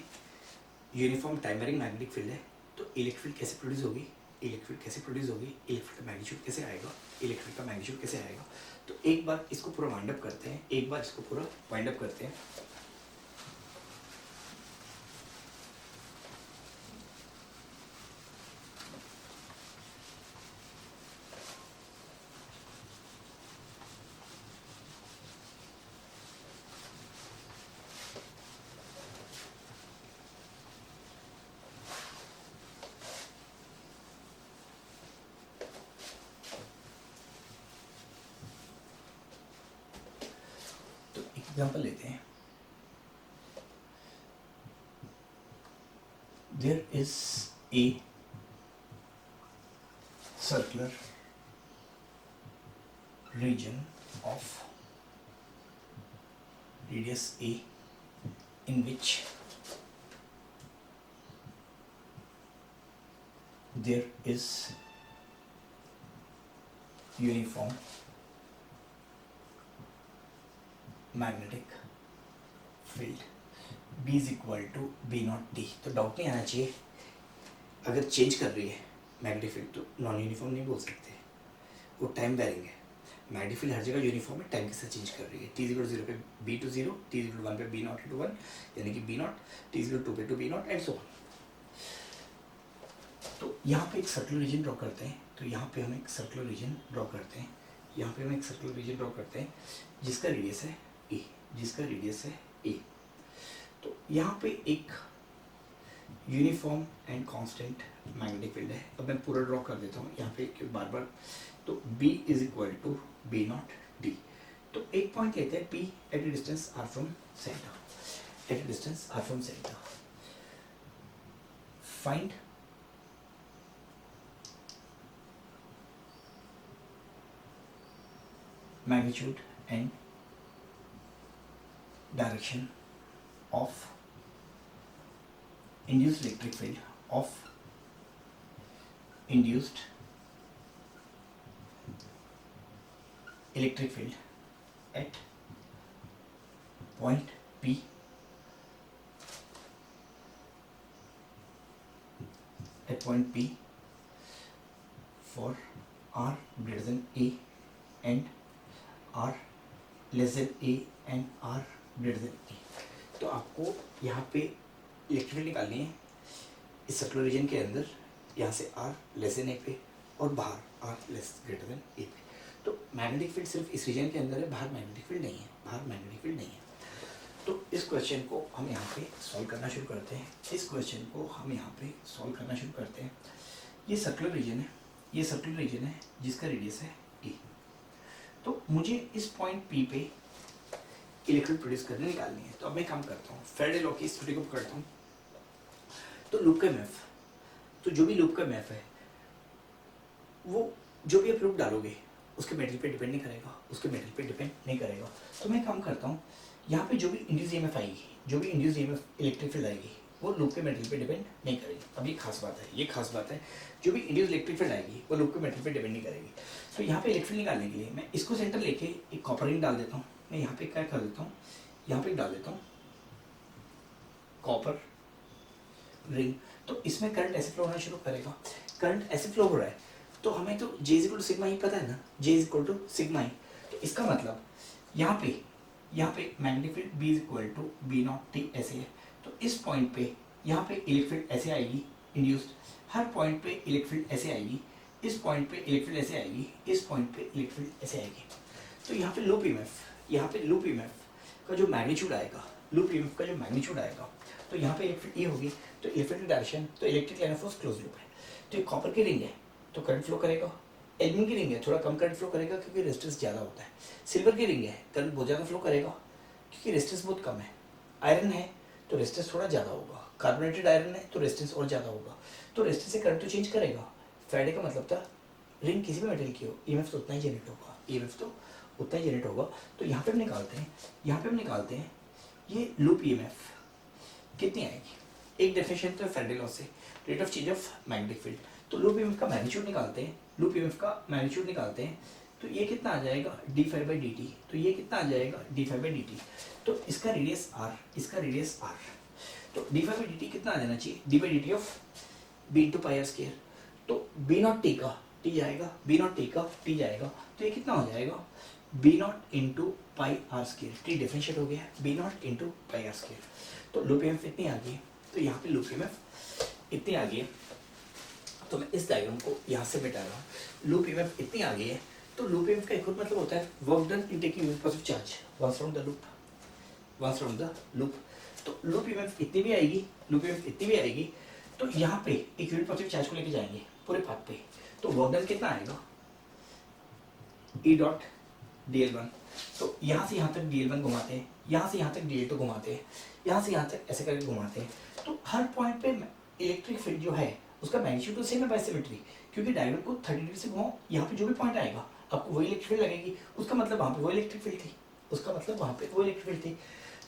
Speaker 1: uniform time varying magnetic field है, तो इलेक्ट्रिक फील्ड कैसे प्रोड्यूस होगी, इलेक्ट्रिक फील्ड कैसे प्रोड्यूस होगी, इलेक्ट्रिक का मैग्नीट्यूड कैसे आएगा, इलेक्ट्रिक का मैग्नीट्यूड कैसे आएगा। तो एक बार इसको पूरा वाइंड अप करते हैं, एक बार इसको पूरा वाइंड अप करते हैं। एग्जाम्पल लेते हैं। There is a circular region of radius a in which there is uniform magnetic field B is equal to B naught D। तो डाउट नहीं आना चाहिए, अगर चेंज कर रही है मैग्नेटिक फील्ड तो नॉन यूनिफॉर्म नहीं बोल सकते, वो टाइम वेरिंग है। मैग्नेटिक फील्ड हर जगह यूनिफॉर्म है, टाइम के साथ चेंज कर रही है। T इक्वल 0 पे B टू 0, T इक्वल 1 पे B नॉट टू 1, यानी कि B नॉट, T इक्वल 2 पे two B naught and so on. तो यहाँ पे एक सर्कुलर रीजन ड्रॉ करते हैं, तो यहाँ पे हम एक सर्कुलर रीजन ड्रॉ करते हैं, यहाँ पे हम एक सर्कुलर रीजन ड्रॉ करते हैं जिसका रेडियस है A, जिसका रेडियस है A। तो यहाँ पे एक uniform and constant magnetic field है। अब मैं पूरा ड्रॉ कर देता हूँ यहाँ पे बार बार। तो B is equal to B naught D। तो एक पॉइंट लेते हैं P at a distance r from centre, at a distance r from centre. Find magnitude and direction of induced electric field of induced electric field at point P for r greater than A and r less than A and r greater than A. तो आपको यहाँ पे electric field निकालनी है इस circular region के अंदर, यहाँ से आर लेस देन ए पे और बाहर आर लेस ग्रेटर देन ए पे। तो मैग्नेटिक फील्ड सिर्फ इस रीजन के अंदर है, बाहर मैग्नेटिक फील्ड नहीं है, बाहर मैग्नेटिक फील्ड नहीं है। तो इस क्वेश्चन को हम यहाँ पे सॉल्व करना शुरू करते हैं, इस क्वेश्चन को हम यहाँ पे सॉल्व करना शुरू करते हैं। ये सर्कुलर रीजन है, ये सर्कुलर रीजन है जिसका रेडियस है ए। तो मुझे इस पॉइंट P पे इलेक्ट्रिक प्रोड्यूस करने निकालनी है। तो अब मैं काम करता हूँ, फेराडे लॉ की स्टडी को पकड़ता हूँ। तो लूप का मैफ, तो जो भी लूप का मैफ है वो जो भी आप लूप डालोगे उसके मेटल पे डिपेंड नहीं करेगा, उसके मेटल पे डिपेंड नहीं करेगा। तो मैं काम करता हूँ, यहाँ पे जो भी इंड्यूस ईएमएफ आएगी, जो भी इंड्यूस ईएमएफ इलेक्ट्रिक फील्ड आएगी वो लूप के मेटल पे डिपेंड नहीं करेगी। अब ये खास बात है, ये खास बात है, जो भी इंड्यूस इलेक्ट्रिक फील्ड आएगी वो लूप के मेटल पे डिपेंड नहीं करेगी। तो यहाँ पे इलेक्ट्रिक फील्ड निकालने के लिए मैं इसको सेंटर लेके एक कॉपर रिंग डाल देता हूँ। मैं यहाँ पे क्या कर देता हूँ, यहाँ पे डाल देता हूँ कॉपर रिंग, तो इसमें करंट ऐसे फ्लो होना शुरू करेगा। करंट ऐसे फ्लो हो रहा है तो हमें तो J is equal to sigma ही पता है ना, J is equal to sigma ही। तो इसका मतलब यहाँ पे magnetic field B is equal to B naught t ऐसे है। तो इस पॉइंट पे यहाँ पे इलेक्ट्रिक फील्ड ऐसे आएगी इंड्यूस्ड, हर पॉइंट पे इलेक्ट्रिक फील्ड ऐसे आएगी, इस पॉइंट पे इलेक्ट्रिक फील्ड ऐसे आएगी, इस पॉइंट पे इलेक्ट्रिक फील्ड ऐसे आएगी। तो यहाँ पे लूप ईएमएफ, यहाँ पे लूप ईएमएफ का जो मैग्नीट्यूड आएगा, लूप ईएमएफ का जो मैग्नीट्यूड आएगा, तो यहाँ पे इलेक्ट्रिक ये होगी, तो इलेक्ट्रिक डायरेक्शन, तो electric line of force close loop है। तो ये कॉपर की रिंग है तो करंट फ्लो करेगा, एल्यूमिनियम की रिंग है थोड़ा कम करंट फ्लो करेगा क्योंकि रेजिस्टेंस ज़्यादा होता है, सिल्वर की रिंग है करंट बहुत ज़्यादा फ्लो करेगा क्योंकि रेजिस्टेंस बहुत कम है, आयरन है तो रेजिस्टेंस थोड़ा ज़्यादा होगा, कार्बोनेटेड आयरन है तो रेजिस्टेंस और ज़्यादा होगा, तो रेजिस्टेंस से करंट तो चेंज करेगा। फैराडे का मतलब था रिंग किसी भी मेटल की हो ईएमएफ तो उतना ही जनरेट होगा, ईएमएफ तो उतना ही जनरेट होगा। तो यहाँ पे हम निकालते हैं, यहाँ पे हम निकालते हैं ये लूप ईएमएफ कितनी आएगी, एक डेफिनेशन तो है फैराडे लॉ से, rate of change of magnetic field. तो लूप ईएमएफ का मैग्नीट्यूड निकालते हैं, लूप ईएमएफ का मैग्नीट्यूड निकालते हैं, तो ये कितना आ जाएगा d5/dt, तो ये कितना आ जाएगा d5/dt। तो इसका रेडियस r, इसका रेडियस r, तो d5/dt कितना आ जाना चाहिए, d/dt of b into pi R square. तो b नॉट t का t जाएगा, b नॉट t का t जाएगा, तो ये कितना हो जाएगा b not into pi R square, t differentiate हो गया b not into pi R square. तो लूप ईएमएफ इतनी आ गई, तो यहाँ पे लूप ईएमएफ इतनी आ गई है, तो मैं इस डायग्राम को यहाँ से मिटा रहा हूँ। लूप ईएमएफ इतनी आ गई है, तो लूप ईएमएफ का एक और मतलब होता है work done in taking unit positive charge once around the loop, once around the loop. तो लूप ईएमएफ इतनी भी आएगी, लूप ईएमएफ इतनी भी आएगी, तो यहाँ पे एक यूनिट पॉजिटिव चार्ज को लेके जाएंगे पूरे पाथ पे, तो वर्क डन कितना आएगा E डॉट dl1। तो यहाँ से यहाँ तक dl1 घुमाते हैं, यहाँ से यहाँ तक dl2 घुमाते हैं, यहाँ से यहाँ तक ऐसे करके घुमाते हैं, तो हर पॉइंट पे इलेक्ट्रिक फील्ड जो है उसका मैग्नीट्यूड तो सेम है बाय सिमेट्री, क्योंकि डायग्राम को 30 डिग्री से घुमाओ, यहाँ पे जो भी पॉइंट आएगा आपको वही इलेक्ट्रिक फील्ड लगेगी, उसका मतलब वहाँ पे वो इलेक्ट्रिक फील्ड थी, उसका मतलब वहाँ पे वो इलेक्ट्रिक फील्ड थी।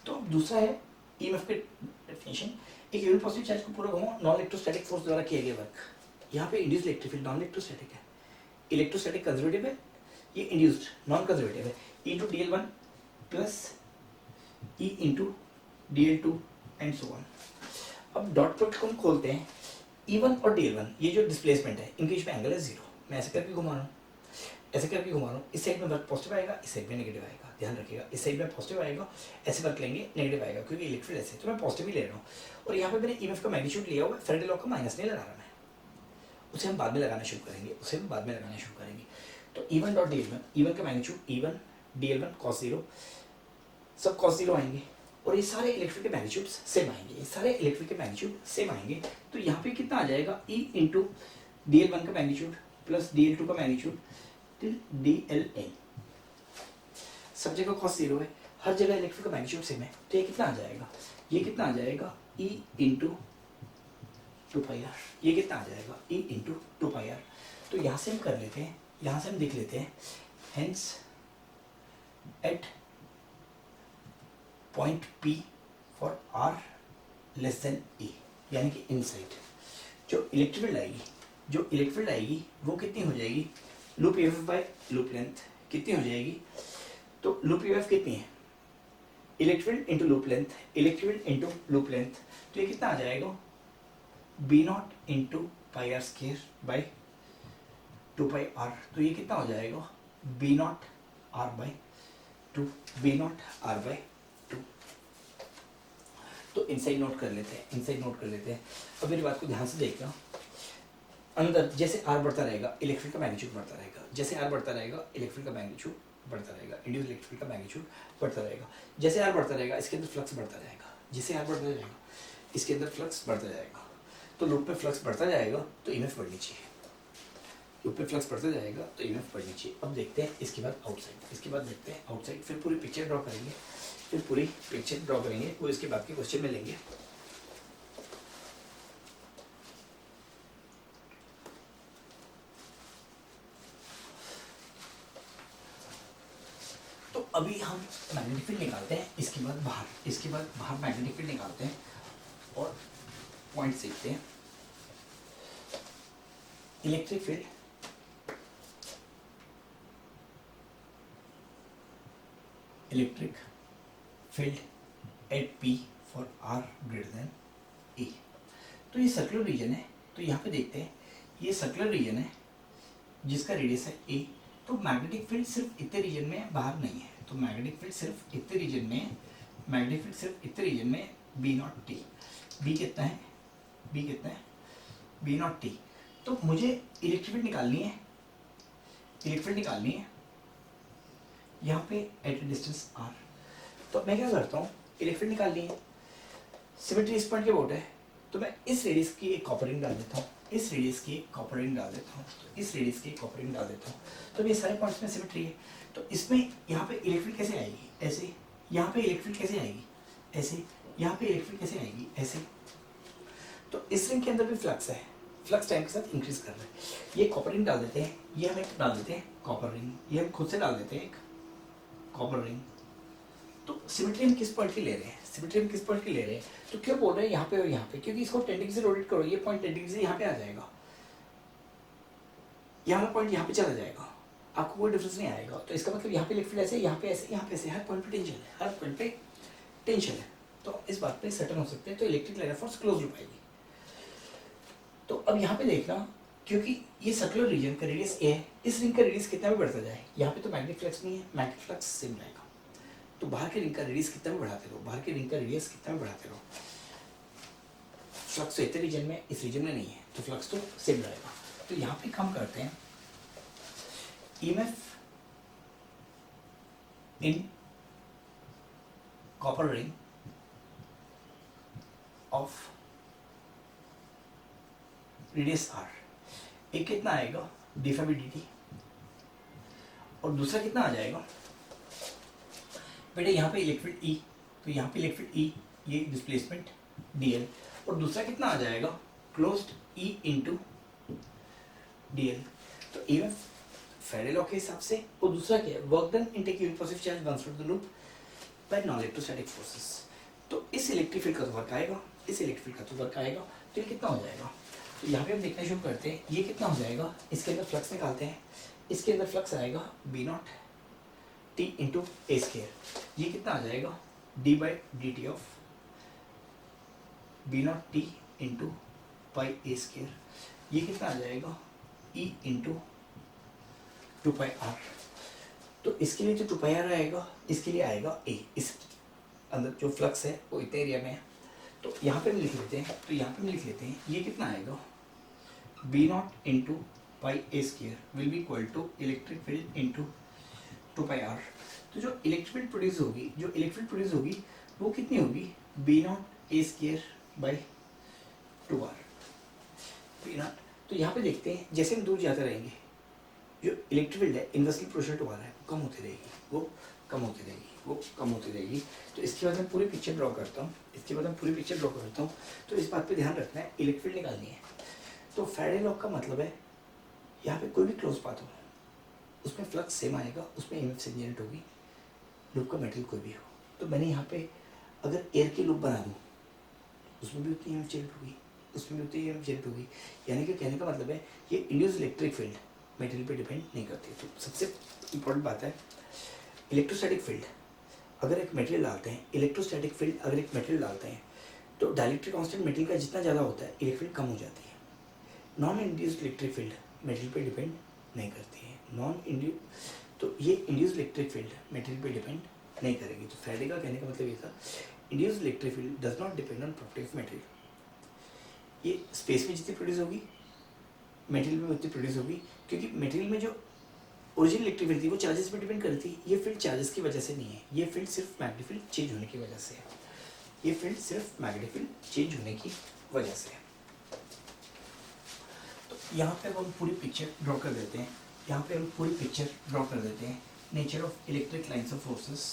Speaker 1: तो दूसरा है ईएमएफ के डेफिनेशन, एक यूनिट पॉजिटिव चार्ज को पूरा घुमाओ नॉन इलेक्ट्रोस्टैटिक फोर्स द्वारा किया गया वर्क, यहाँ पे induced electric field non electrostatic है, इलेक्ट्रोस्टैटिक कंजर्वेटिव है, ये इंड्यूस्ड नॉन कंजर्वेटिव है, E to DL1 plus E into DL2 and so on. अब डॉट प्रोडक्ट को हम खोलते हैं, E1 और DL1 ये जो डिस्प्लेसमेंट है इनके बीच में एंगल है जीरो, मैं ऐसे करके घुमा रहा हूँ, ऐसे करके घुमा रहा हूँ, इस साइड में वर्क पॉजिटिव आएगा, इस साइड में नेगेटिव आएगा, ध्यान रखिएगा इस साइड में पॉजिटिव आएगा, ऐसे वर्क लेंगे नेगेटिव आएगा क्योंकि इलेक्ट्रिक फील्ड ऐसे, तो मैं पॉजिटिव ही ले रहा हूँ। और यहाँ पे मैंने ईएमएफ का मैग्नीट्यूड लिया हुआ है, फैराडे लॉ का माइनस नहीं लगा रहा मैं, उसे हम बाद में लगाना शुरू करेंगे, उसे हम बाद में लगाना शुरू करेंगे। तो E1 डॉट DL1, E1 का मैग्नीट्यूड E1 DL1 cos 0, सब cos 0 आएंगे, और ये सारे इलेक्ट्रिक के मैग्नीट्यूड सेम आएंगे, ये सारे इलेक्ट्रिक के मैग्नीट्यूड सेम आएंगे। तो यहाँ पे कितना आ जाएगा E इंटू DL1 का मैग्नीट्यूड प्लस DL2 का मैग्नीट्यूड टिल DLN, सब जगह cos 0 है, हर जगह इलेक्ट्रिक का मैग्नीट्यूड सेम है, तो ये कितना आ जाएगा, ये कितना आ जाएगा E इंटू 2πr, ये कितना आ जाएगा E इंटू 2πr। तो यहाँ से हम कर लेते हैं, यहाँ से हम देख लेते हैं, hence at point P for R less than E, यानी कि इनसाइड जो इलेक्ट्रिक फील्ड आएगी, जो इलेक्ट्रिक फील्ड आएगी वो कितनी हो जाएगी, loop EMF by loop length कितनी हो जाएगी, तो लूप ईएमएफ कितनी है, electric field into loop length, electric field into loop length, तो ये कितना आ जाएगा B not into pi R square by 2πr, तो ये कितना हो जाएगा B naught R by 2, B naught R by 2। तो इनसाइड नोट कर लेते हैं, इनसाइड नोट कर लेते हैं। अब मेरी बात को ध्यान से देखना, अंदर जैसे R बढ़ता रहेगा इलेक्ट्रिक का मैग्नीट्यूड बढ़ता रहेगा, जैसे R बढ़ता रहेगा इलेक्ट्रिक का मैग्नीट्यूड बढ़ता रहेगा, इंड्यूस्ड इलेक्ट्रिक का मैग्नीट्यूड बढ़ता रहेगा, जैसे R बढ़ता रहेगा इसके अंदर फ्लक्स बढ़ता रहेगा, जैसे R बढ़ता जाएगा इसके अंदर फ्लक्स बढ़ता जाएगा, तो लूप में फ्लक्स बढ़ता जाएगा तो ईएमएफ बढ़नी चाहिए, लूप पे फ्लक्स बढ़ता जाएगा तो ईएमएफ बढ़नी चाहिए। अब देखते हैं इसके बाद आउटसाइड, इसके बाद देखते हैं आउटसाइड, फिर पूरी पिक्चर ड्रॉ करेंगे, फिर पूरी पिक्चर ड्रॉ करेंगे, वो इसके बाद के क्वेश्चन में लेंगे। तो अभी हम मैग्नेटिक फील्ड निकालते हैं, इसके बाद बाहर, इसके बाद बाहर मैग्नेटिक फील्ड निकालते हैं और पॉइंट सीखते हैं। Electric field electric field at P for R greater than E, तो ये सर्कुलर रीजन है, तो यहाँ पे देखते हैं ये सर्कुलर रीजन है जिसका रेडियस है ए, तो मैग्नेटिक फील्ड सिर्फ इतने रीजन में है, बाहर नहीं है, तो मैग्नेटिक फील्ड सिर्फ इतने रीजन में है, मैग्नेटिक फील्ड सिर्फ इतने रीजन में बी नॉट टी। बी कितना है, बी कितना है, बी नॉट टी। तो मुझे इलेक्ट्रिक फील्ड निकालनी है, इलेक्ट्रिक फील्ड निकालनी है यहाँ पे एट ए डिस्टेंस आर। तो मैं क्या करता हूँ, इलेक्ट्रिक फील्ड निकालनी है, सिमेट्री इस पॉइंट के अबाउट है, तो मैं इस रेडियस की एक कॉपर रिंग डाल देता हूँ, इस रेडियस की एक कॉपर रिंग डाल देता हूँ, तो इस रेडियस की एक कॉपर रिंग डाल देता हूँ। तो ये सारे पॉइंट्स में सिमेट्री है, तो इसमें यहाँ पे इलेक्ट्रिक फील्ड कैसे आएगी, ऐसे, यहाँ पे इलेक्ट्रिक फील्ड कैसे आएगी, ऐसे, यहाँ पे इलेक्ट्रिक फील्ड कैसे आएगी, ऐसे। तो इस रिंग के अंदर भी फ्लक्स है, फ्लक्स टाइम के साथ इंक्रीज कर रहा है। ये कॉपर रिंग डाल देते हैं, ये हम एक डाल देते हैं कॉपर रिंग, ये हम खुद से डाल देते हैं एक कॉपर रिंग। तो सिमेट्री हम किस पॉइंट की ले रहे हैं, सिमेट्री हम किस पॉइंट की ले रहे हैं, तो क्यों बोल रहे हैं यहाँ पे और यहाँ पे, क्योंकि इसको 10 डिग्री से रोटेट करो, ये पॉइंट 10 डिग्री से यहाँ पे आ जाएगा, यहाँ पॉइंट यहाँ पे चला जाएगा, आपको कोई डिफरेंस नहीं आएगा। तो इसका मतलब यहाँ पे इलेक्ट्रिक फील्ड ऐसे, यहाँ पे ऐसे, यहाँ पे ऐसे, हर पॉइंट पे टेंशन है, हर पॉइंट पे टेंशन है। तो इस बात पे सर्टन हो सकते हैं, तो electric line of force close loop आएगी। तो अब यहाँ पे देखना, क्योंकि ये सर्कुलर रीजन का रेडियस ए है, इस रिंग का रेडियस कितना भी बढ़ता जाए, यहाँ पे तो मैग्नेटिक फ्लक्स नहीं है, मैग्नेटिक फ्लक्स सेम रहेगा। तो बाहर के रिंग का रेडियस कितना भी बढ़ाते रहो, बाहर के रिंग का रेडियस कितना भी बढ़ाते रहो, फ्लक्स तो इतने रीजन में, इस रीजन में नहीं है, तो फ्लक्स तो सेम रहेगा। तो यहाँ पे काम करते हैं, EMF in copper ring of radius R, एक कितना आएगा d/dt, और दूसरा कितना आ जाएगा बेटे, यहाँ पे इलेक्ट्रिक फील्ड E, तो यहाँ पे इलेक्ट्रिक फील्ड E, ये डिस्प्लेसमेंट dl, और दूसरा कितना आ जाएगा क्लोज्ड E इंटू dl। तो EMF फेराडे लॉ के हिसाब से, और दूसरा क्या है, work done in taking positive charge runs through the loop bye non electrostatic forces. तो इस इलेक्ट्रिक फील्ड का तो वर्क आएगा, इस इलेक्ट्रिक फील्ड का तो वर्क आएगा, तो ये कितना हो जाएगा। तो यहाँ पे हम देखना शुरू करते हैं, ये कितना हो जाएगा, इसके अंदर फ्लक्स निकालते हैं, इसके अंदर फ्लक्स आएगा B naught T into A square, ये कितना आ जाएगा d/dt of B naught T into pi A square, ये कितना आ जाएगा e इंटू 2πr। तो इसके लिए जो 2πr आएगा, इसके लिए आएगा a, इस अंदर जो फ्लक्स है वो इतने एरिया में है, तो यहाँ पे हम लिख लेते हैं, तो यहाँ पे हम लिख लेते हैं, ये कितना आएगा B naught into pi A square will be equal to electric field into 2πr। तो जो इलेक्ट्रिक फील्ड प्रोड्यूस होगी, जो इलेक्ट्रिक फील्ड प्रोड्यूस होगी वो कितनी होगी, B naught A square by 2r, B naught. तो यहाँ पे देखते हैं, जैसे हम दूर जाते रहेंगे, जो इलेक्ट्रिक फील्ड है इन्वर्सली प्रोपोर्शनल टू वाला है, वो कम होती रहेगी, वो कम होती रहेगी, वो कम होती रहेगी। तो इसके बाद मैं पूरी पिक्चर ड्रॉ करता हूँ, इसके बाद मैं पूरी पिक्चर ड्रॉ करता हूँ। तो इस बात पे ध्यान रखना है, इलेक्ट्रिक फील्ड निकालनी है। तो फेराडे लॉ का मतलब है, यहाँ पे कोई भी क्लोज पाथ हो, उसमें फ्लक्स सेम आएगा, उसमें EMF से जनरेट होगी, लूप का मेटेरियल कोई भी हो। तो मैंने यहाँ पे अगर एयर की लूप बना दूँ, उसमें भी उतनी EMF जनरेट होगी, उसमें भी उतनी EMF जनरेट होगी। यानी कि कहने का मतलब है, ये इंड्यूस इलेक्ट्रिक फील्ड मेटेरियल पे डिपेंड नहीं करती। तो सबसे इंपॉर्टेंट बात है, इलेक्ट्रोस्टैटिक फील्ड अगर एक मटेरियल डालते हैं, इलेक्ट्रोस्टैटिक फील्ड अगर एक मटेरियल डालते हैं, तो डाइलेक्ट्रिक कांस्टेंट मटेरियल का जितना ज़्यादा होता है, इलेक्ट्रिक फील्ड कम हो जाती है। Non induced electric field material पे डिपेंड नहीं करती है, नॉन इंड्यूस, तो ये इंड्यूस्ड इलेक्ट्रिक फील्ड मटेरियल पे डिपेंड नहीं करेगी। तो फेराडे का कहने का मतलब ये था, induced electric field does not depend on property of material. ये स्पेस में जितनी प्रोड्यूस होगी, मटेरियल में उतनी प्रोड्यूस होगी, क्योंकि मटेरियल में जो ओरिजिनल इलेक्ट्रिक फील्ड थी वो चार्जेस पे डिपेंड करती है। ये फील्ड चार्जेस की वजह से नहीं है, ये फील्ड सिर्फ मैग्नेटिक फील्ड चेंज होने की वजह से है, ये फील्ड सिर्फ मैग्नेटिक फील्ड चेंज होने की वजह से है। तो यहाँ पे हम पूरी पिक्चर ड्रॉ कर देते हैं, यहाँ पे हम पूरी पिक्चर ड्रॉ कर देते हैं, nature of electric lines of forces.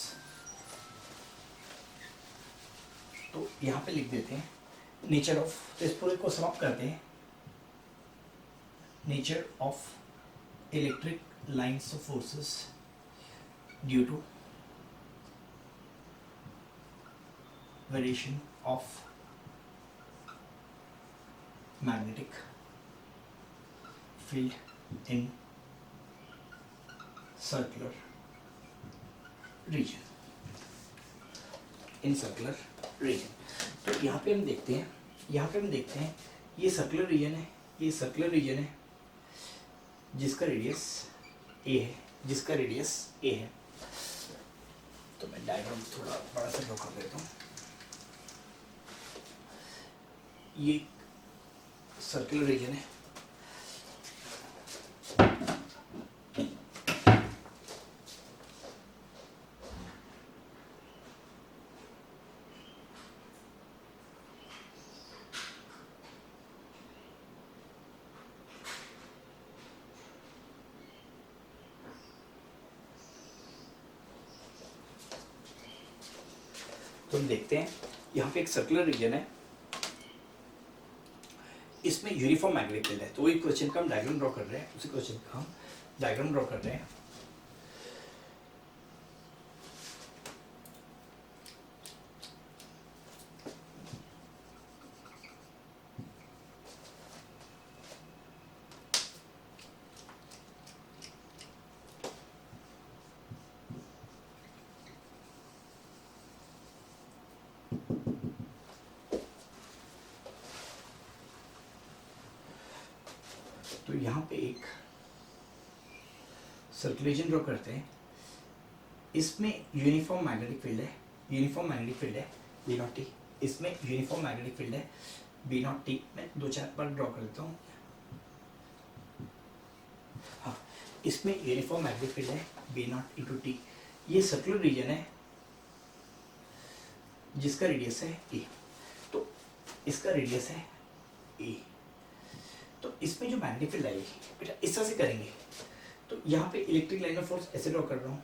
Speaker 1: तो यहाँ पे लिख देते हैं नेचर ऑफ, तो इस पूरे को समाप्त करते हैं, nature of electric lines of forces due to variation of magnetic field in circular region, in circular region। तो यहाँ पे हम देखते हैं, यहाँ पे हम देखते हैं ये सर्कुलर रीजन है, ये सर्कुलर रीजन है जिसका रेडियस ए है, जिसका रेडियस ए है। तो मैं डायग्राम थोड़ा बड़ा सा ड्रॉ कर देता हूँ। ये सर्कुलर रीजन है, तो हम देखते हैं यहाँ पे एक सर्कुलर रीजन है, इसमें यूनिफॉर्म मैग्नेटिक फील्ड है। तो वही क्वेश्चन का हम डायग्राम ड्रॉ कर रहे हैं, उसी क्वेश्चन का हम डायग्राम ड्रॉ कर रहे हैं। तो यहाँ पे एक सर्कुलेशन ड्रॉ करते हैं, इसमें यूनिफॉर्म मैग्नेटिक फील्ड है, यूनिफॉर्म मैग्नेटिक फील्ड है बी नॉट टी, इसमें यूनिफॉर्म मैग्नेटिक फील्ड है बी नॉट टी। मैं 2-4 बार ड्रॉ कर देता हूँ। हाँ, इसमें यूनिफॉर्म मैग्नेटिक फील्ड है बी नॉट इंटू टी। ये सर्कुलर रीजन है जिसका रेडियस है ए, तो इसका रेडियस है ए। तो इसमें जो मैग्नेटिक फील्ड आएगी बेटा इस तरह से करेंगे। तो यहाँ पे इलेक्ट्रिक लाइन ऑफ फोर्स ऐसे ड्रॉ कर रहा हूँ,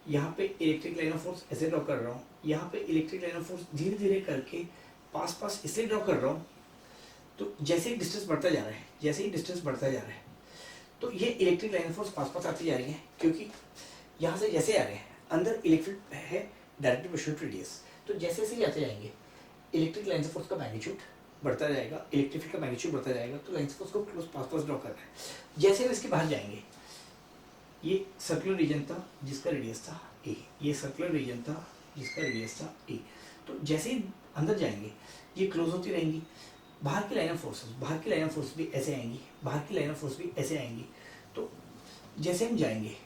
Speaker 1: यहाँ पे इलेक्ट्रिक लाइन ऑफ फोर्स ऐसे ड्रॉ कर रहा हूँ, यहाँ पे इलेक्ट्रिक लाइन ऑफ फोर्स धीरे धीरे करके पास पास इसलिए ड्रॉ कर रहा हूँ। तो जैसे ही डिस्टेंस बढ़ता जा रहा है, जैसे ही डिस्टेंस बढ़ता जा रहा है, तो ये electric line of force pass पास आती जा रही है, क्योंकि यहाँ से जैसे आ रहे हैं अंदर इलेक्ट्रिक है डायरेक्टली प्रोपोर्शनल टू रेडियस। तो जैसे जैसे जाते जाएंगे इलेक्ट्रिक लाइन ऑफ फोर्स का मैग्नीट्यूड बढ़ता जाएगा, इलेक्ट्रिक फील्ड का मैग्नीट्यूड बढ़ता जाएगा। तो लाइन ऑफ फोर्स को क्लोज पास पास ड्रॉ करना है। जैसे हम इसके बाहर जाएंगे, ये सर्कुलर रीजन था जिसका रेडियस था ए, ये सर्कुलर रीजन था जिसका रेडियस था ए। तो जैसे ही अंदर जाएंगे ये क्लोज होती रहेंगी। बाहर की लाइन ऑफ फोर्सेस, बाहर की लाइन ऑफ फोर्स भी ऐसे आएंगी, बाहर की लाइन ऑफ फोर्स भी ऐसे आएंगी। तो जैसे हम जाएंगे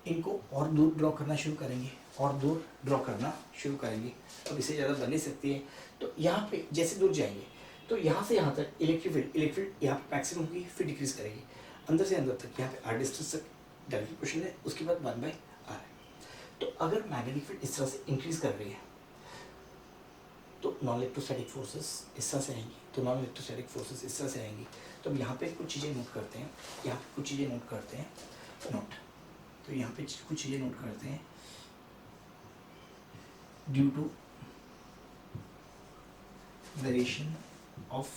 Speaker 1: इनको और दूर ड्रॉ करना शुरू करेंगे, और दूर ड्रॉ करना शुरू करेंगे। अब इससे ज़्यादा बन नहीं सकती है। तो यहाँ पे जैसे दूर जाएंगे तो यहाँ से यहाँ तक इलेक्ट्रिक फील्ड यहाँ पे मैक्सिमम होगी, फिर डिक्रीज करेगी। अंदर से अंदर तक यहाँ पे आर डिस्टेंस तक डायरेक्ट प्रोपोर्शनल है, उसके बाद 1/r है। तो अगर मैग्नेटिक फील्ड इस तरह से इंक्रीज कर रही है तो नॉन इलेक्ट्रोस्टैटिक फोर्सेस इस तरह से आएंगी, तो नॉन इलेक्ट्रोस्टैटिक फोर्सेस इस तरह से आएंगी। तो हम यहाँ पे कुछ चीज़ें नोट करते हैं, यहाँ पे कुछ चीज़ें नोट करते हैं, नोट। तो यहाँ पे कुछ चीज़ें नोट करते हैं। Due to variation of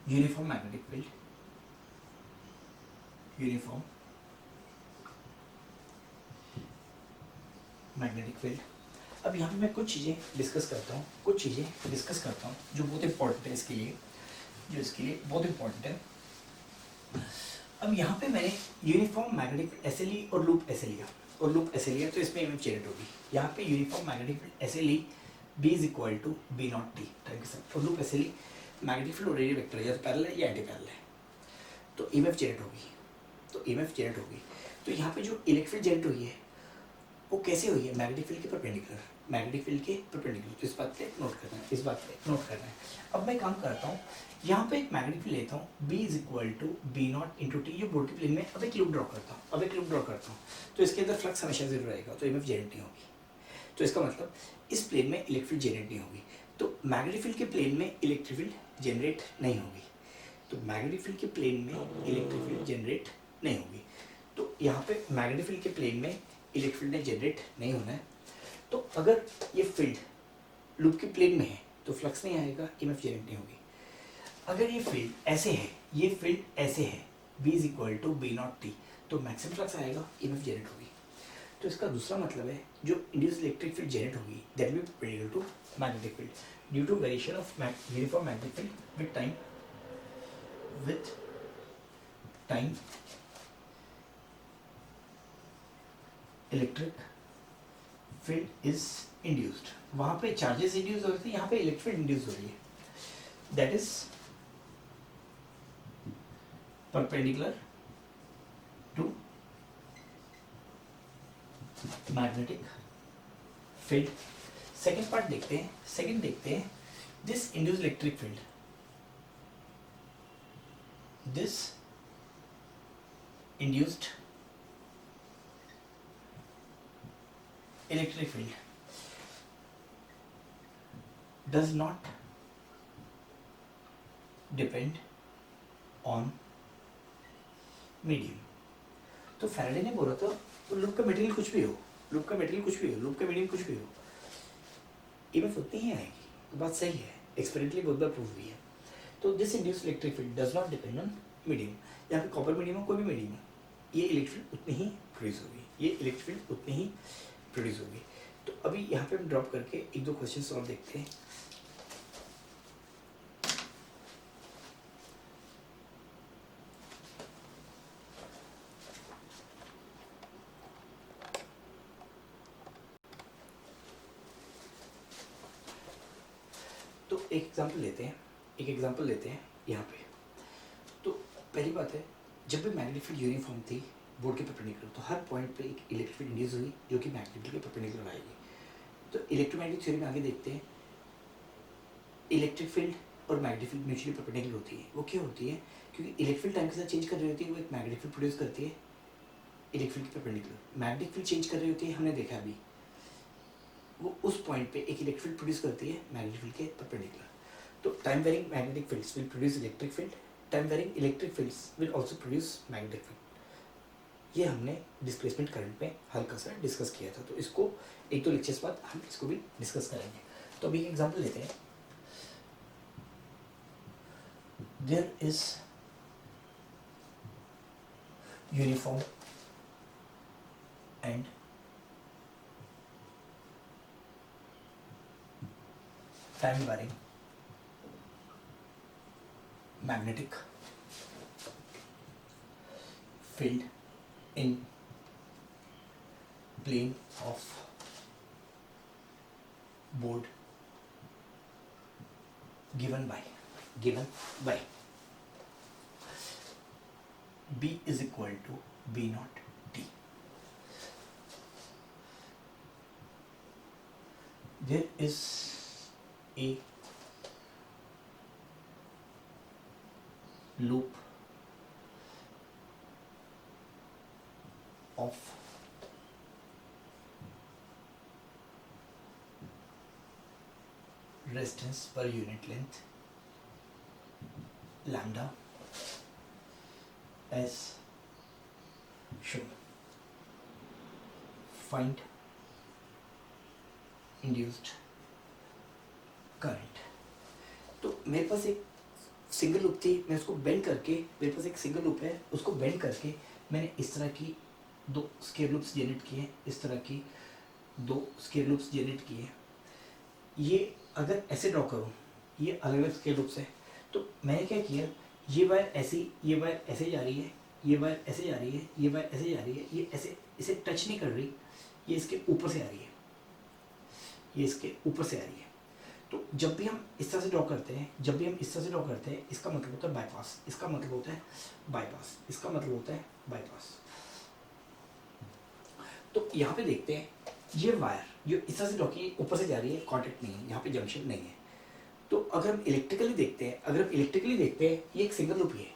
Speaker 1: uniform magnetic field, uniform magnetic field. अब यहाँ पे मैं कुछ चीज़ें डिस्कस करता हूँ, कुछ चीज़ें डिस्कस करता हूँ जो बहुत इंपॉर्टेंट है इसके लिए, जो इसके लिए बहुत इंपॉर्टेंट है। अब यहाँ पे मैंने यूनिफॉर्म मैग्नेटिक ऐसे ली और लूप ऐसे लिया, और लूप ऐसे लिया, तो इसमें इमेज जनरेट होगी। यहाँ पे यूनिफॉर्म मैग्नेटिक फील्ड ऐसे ली, B is equal to B naught T, thank you sir. और लूप ऐसे ली, मैग्नेटिक फील्ड ऑलरेडी वेक्टर है, या तो पैरेलल है या एंटी पैरेलल है, तो EMF जनरेट होगी, तो EMF जनरेट होगी। तो यहाँ पे जो इलेक्ट्रिक फील्ड जनरेट हुई है वो कैसे हुई है, मैग्नेटिक फील्ड के परपेंडिकुलर, मैग्नेटिक फील्ड के परपेंडिकुलर। तो इस बात पे नोट करना है, इस बात पे नोट करना है। अब मैं काम करता हूँ, यहाँ पे एक मैग्नेटिक फील्ड लेता हूँ, B is equal to B naught into T, ये बोर्ड के प्लेन में। अब एक लूप ड्रॉ करता हूँ, अब एक लूप ड्रॉ करता हूँ, तो इसके अंदर फ्लक्स हमेशा जीरो रहेगा, तो EMF जनरेट नहीं होगी। तो इसका मतलब इस प्लेन में इलेक्ट्रिक फील्ड जनरेट नहीं होगी, तो मैग्नेटिक फील्ड के प्लेन में इलेक्ट्रिक फील्ड जनरेट नहीं होगी, तो मैग्नेटिक फील्ड के प्लेन में इलेक्ट्रिक फील्ड जनरेट नहीं होगी। तो यहाँ पे मैग्नेटिक फील्ड के प्लेन में इलेक्ट्रिक फील्ड ने जनरेट नहीं होना है। तो अगर ये फील्ड लूप के प्लेन में है तो फ्लक्स नहीं आएगा, EMF जनरेट नहीं होगी। अगर ये फील्ड ऐसे है, ये फील्ड ऐसे है, B is equal to B naught T, तो मैक्सिमम फ्लक्स आएगा, EMF जनरेट होगी। तो इसका दूसरा मतलब है जो इंड्यूस्ड इलेक्ट्रिक फील्ड जनरेट होगी that will be proportional to magnetic field due to variation of uniform magnetic field with time, with time electric field is induced, वहां पे चार्जेस इंड्यूस हो रहे थे, यहाँ पे इलेक्ट्रिक फील्ड इंड्यूस हो रही है, that is perpendicular to magnetic field. Second part देखते हैं, सेकेंड देखते हैं, this induce electric field, this induced electric field does not depend on medium। तो फैराडे ने बोला था तो लूप का मटेरियल कुछ भी हो, लूप का मटेरियल कुछ भी हो, लूप का मीडियम कुछ भी हो, ईएमएफ उतनी ही आएगी। तो बात सही है, एक्सपेरिमेंटली बहुत बार प्रूव भी है। तो this induced electric field does not depend on medium, यहाँ पे कॉपर मीडियम हो, कोई भी मीडियम हो, ये इलेक्ट्रिक फील्ड उतनी ही प्रोड्यूस होगी, ये इलेक्ट्रिक फील्ड उतनी ही प्रोड्यूस होगी। तो अभी यहाँ पे हम ड्रॉप करके एक दो क्वेश्चन सॉल्व देखते हैं। तो एक एग्जांपल लेते हैं, एक एग्जांपल लेते हैं यहाँ पे। तो पहली बात है, जब भी मैग्नेटिक फील्ड यूनिफॉर्म थी बोर्ड के परपेंडिकुलर, तो हर पॉइंट पे एक इलेक्ट्रिक फील्ड इंड्यूस हुई जो कि मैग्नेटिक के परपेंडिकुलर आएगी। तो इलेक्ट्रोमैग्नेटिक थ्योरी में आगे देखते हैं, इलेक्ट्रिक फील्ड और मैग्नेटिक फील्ड म्यूचुअली परपेंडिकुलर होती है। वो क्यों होती है? क्योंकि इलेक्ट्रिक फील्ड टाइम के साथ चेंज कर रही होती है, वो एक मैग्नेटिक फील्ड प्रोड्यूस करती है इलेक्ट्रिक फील्ड के परपेंडिकुलर। मैग्नेटिक फील्ड चेंज कर रही होती है, हमने देखा अभी, वो उस पॉइंट पे एक इलेक्ट्रिक फील्ड प्रोड्यूस करती है मैग्नेटिक फील्ड के परपेंडिकुलर। तो time varying magnetic fields will produce electric field, time varying electric fields will also produce magnetic field. ये हमने डिस्प्लेसमेंट करंट में हल्का सा डिस्कस किया था। तो इसको एक दो लेक्चर्स बाद हम इसको भी डिस्कस करेंगे। तो अभी एक एग्जांपल लेते हैं। There is uniform and time varying magnetic field in plane of board given by B is equal to B naught T. There is a loop of resistance per unit length lambda as shown. Find induced current। तो मेरे पास एक single loop थी, मैं उसको bend करके, मेरे पास एक single loop है, उसको बेंड करके मैंने इस तरह की दो स्क्वायर लूप्स जनरेट किए, इस तरह की दो स्क्वायर लूप्स जनरेट किए। ये अगर ऐसे ड्रॉ करूँ, ये अलग अलग स्क्वायर लूप्स है, तो मैंने क्या किया, ये वायर ऐसी, ये वायर ऐसे जा रही है, ये वायर ऐसे जा रही है, ये वायर ऐसे जा रही है, ये ऐसे इसे टच नहीं कर रही, ये इसके ऊपर से आ रही है, ये इसके ऊपर से आ रही है। तो जब भी हम इस तरह से ड्रॉ करते हैं, जब भी हम इस तरह से ड्रॉ करते हैं, इसका मतलब होता है बाईपास, इसका मतलब होता है बाईपास, इसका मतलब होता है बाईपास। तो यहाँ पे देखते हैं, ये वायर जो इस तरह से ड्रॉ की ऊपर से जा रही है, कॉन्टेक्ट नहीं है, यहाँ पे जंक्शन नहीं है। तो अगर हम इलेक्ट्रिकली देखते हैं, ये एक सिंगल लूप ही है,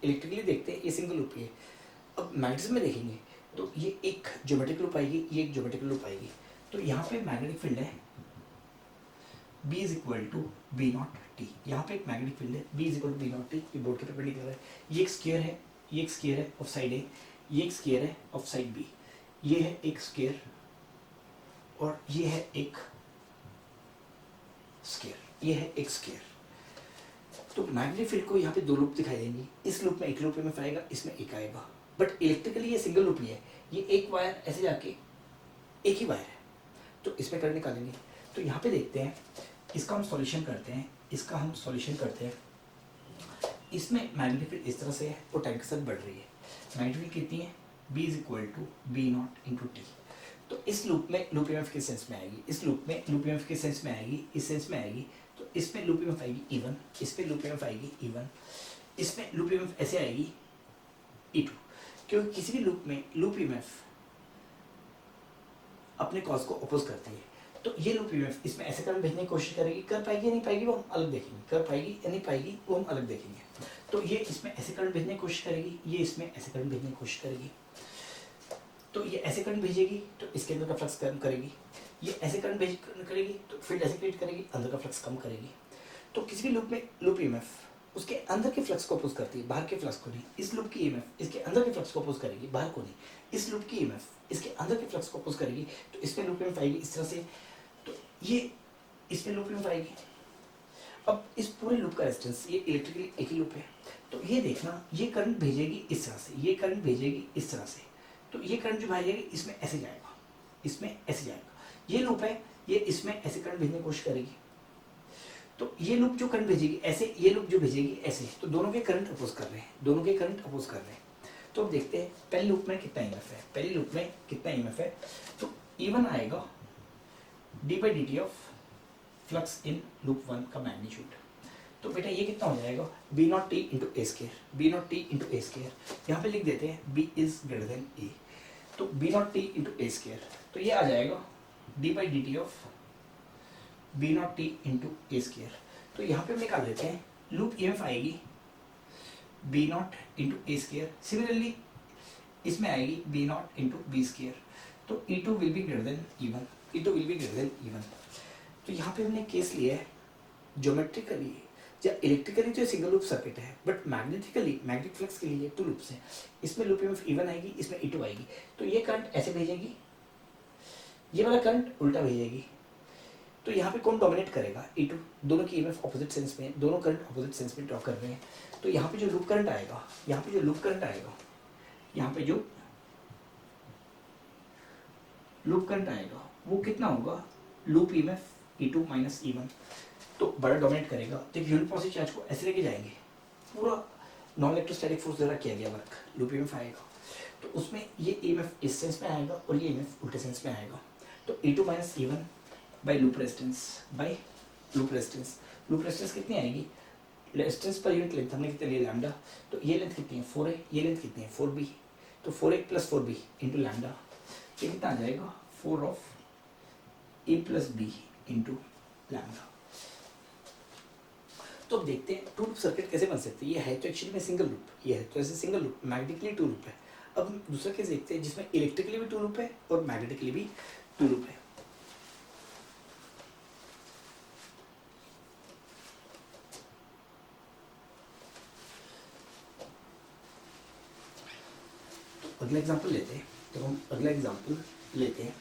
Speaker 1: इलेक्ट्रिकली देखते हैं ये सिंगल लूप ही है। अब मैग्नेटिज्म में देखेंगे तो ये एक ज्योमेट्रिकल लूप आएगी, ये एक ज्योमेट्रिकल लूप आएगी। तो यहाँ पे मैग्नेटिक फील्ड है B is equal to B naught T, यहाँ पे एक मैग्नेटिक फील्ड है B is equal to B naught T, ये बोर्ड के परपेंडिकुलर है। ये एक स्क्वायर है, ये एक स्क्वायर है ऑफ साइड A, ये एक स्क्वायर है ऑफ साइड B, ये है एक स्क्वायर और ये है एक स्क्वायर, ये है एक स्क्वायर। तो मैग्नेटिक फील्ड को यहाँ पे दो लूप दिखाई देंगी, इस लूप में एक लूप में आएगा, इसमें एक आएगा, बट इलेक्ट्रिकली ये सिंगल लूप ही है। ये एक वायर ऐसे जाके एक ही वायर है, तो इसमें करंट निकालेंगे। तो यहाँ पे देखते हैं, इसका हम सॉल्यूशन करते हैं, इसमें मैग्नेटिक फील्ड इस तरह से है और टाइम के साथ बढ़ रही है। मैग्नेटिक फील्ड कितनी है, B is equal to B naught into T. तो इस लूप में लूप ईएमएफ किस सेंस में आएगी, इस लूप में लूप ईएमएफ किस सेंस में आएगी, इस सेंस में आएगी। तो इसमें लूप ईएमएफ आएगी E1, इसमें लूप ईएमएफ आएगी E1, इसमें लूप ईएमएफ ऐसे आएगी E2, क्योंकि किसी भी लूप में लूप ईएमएफ अपने कॉज को अपोज करती है। तो ये लूप ईएमएफ इसमें ऐसे करंट भेजने की कोशिश करेगी, कर पाएगी या नहीं पाएगी वो हम अलग देखेंगे, कर पाएगी या नहीं पाएगी वो हम अलग देखेंगे। तो ये इसमें ऐसे करंट भेजने की कोशिश करेगी, ये इसमें ऐसे करंट भेजने की कोशिश करेगी। तो ये ऐसे करंट भेजेगी तो इसके अंदर का फ्लक्स कम करेगी, ये ऐसे करंट भेज करेगी तो फील्ड ऐसे क्रिएट करेगी, अंदर का फ्लक्स कम करेगी। तो किसी भी लूप में लूप ईएमएफ उसके अंदर के फ्लक्स को अपोज करती है, बाहर के फ्लक्स को नहीं। इस लूप की ईएमएफ इसके अंदर के फ्लक्स को अपोज करेगी, बाहर को नहीं। इस लूप की ईएमएफ इसके अंदर के फ्लक्स को अपोज करेगी, तो इसमें लूप ईएमएफ आएगी इस तरह से, तो ये इसमें लूप ईएमएफ आएगी। अब इस पूरे लूप का रेजिस्टेंस ये इलेक्ट्रिकली एक ही लूप है, तो ये देखना ये करंट भेजेगी इस तरह से, ये करंट भेजेगी इस तरह से। तो ये करंट जो भेजेगी इसमें ऐसे जाएगा, इसमें ऐसे जाएगा। ये लूप है, ये इसमें ऐसे करंट भेजने की कोशिश करेगी। तो ये लूप जो करंट भेजेगी ऐसे, ये लूप जो भेजेगी ऐसे, तो दोनों के करंट अपोज कर रहे हैं, दोनों के करंट अपोज कर रहे हैं। तो अब देखते हैं पहले लूप में कितना ईएमएफ है, पहले लूप में कितना ईएमएफ है। तो E1 आएगा d/dt of flux in loop 1 का मैग्नीट्यूड। तो बेटा ये कितना हो जाएगा, B0t into A square, B0t into A square. यहाँ पे लिख देते हैं B is greater than A, तो B0t इंटू ए स्केयर। तो ये आ जाएगा d/dt of B0t into A square. तो यहाँ पे हम निकाल देते हैं लूप ईएमएफ आएगी B0 into A square. Similarly इसमें आएगी B0 इंटू बी स्केयर। तो E2 will be greater than E1, E2 will be greater than E1। तो यहाँ पे हमने केस लिया है ज्योमेट्रिकली या इलेक्ट्रिकली तो सिंगल लूप सर्किट है, बट मैग्नेटिकली मैग्नेटिक फ्लक्स के लिए टू लूप्स हैं। इसमें लूप ईएमएफ E1 आएगी, इसमें E2 आएगी। तो ये करंट ऐसे भेजेगी, ये वाला करंट उल्टा भेजेगी। तो यहाँ पे कौन डोमिनेट करेगा, E2। दोनों की ईएमएफ ऑपोजिट सेंस में, दोनों करंट ऑपोजिट सेंस में ड्रॉ कर रहे हैं। तो यहाँ पे जो लूप करंट आएगा, यहाँ पे जो लूप करंट आएगा, यहाँ पे जो लूप करंट आएगा वो कितना होगा, loop EMF E2 minus E1। तो बड़ा डोमिनेट करेगा। तो यूनिपॉसिटिव चार्ज को ऐसे लेके जाएंगे, पूरा नॉन इलेक्ट्रोस्टैटिक फोर्स द्वारा किया गया वर्क, लूप ईएमएफ आएगा। तो उसमें ये ईएमएफ इस सेंस में आएगा और ये ईएमएफ उल्टे सेंस में आएगा। तो E2 minus E1 by loop resistance, by loop resistance. Loop resistance कितनी आएगी, रेजिस्टेंस पर यूनिट लेंथ हमने कितने लिए लैम्डा। तो ये लेंथ कितनी है 4 है, ये लेंथ कितनी है 4b। तो 4a plus 4b into lambda, ये कितना आ जाएगा 4 of a plus b into lambda. तो अब देखते हैं टू लूप सर्किट कैसे बन सकती है। ये है तो एक्चुअली में सिंगल लूप, ये है तो ऐसे single loop, magnetically two loop है। अब हम दूसरा केस देखते हैं जिसमें इलेक्ट्रिकली भी टू लूप है और मैग्नेटिकली भी टू लूप है। तो अगला एग्जांपल लेते हैं, तो हम अगला एग्जांपल लेते हैं।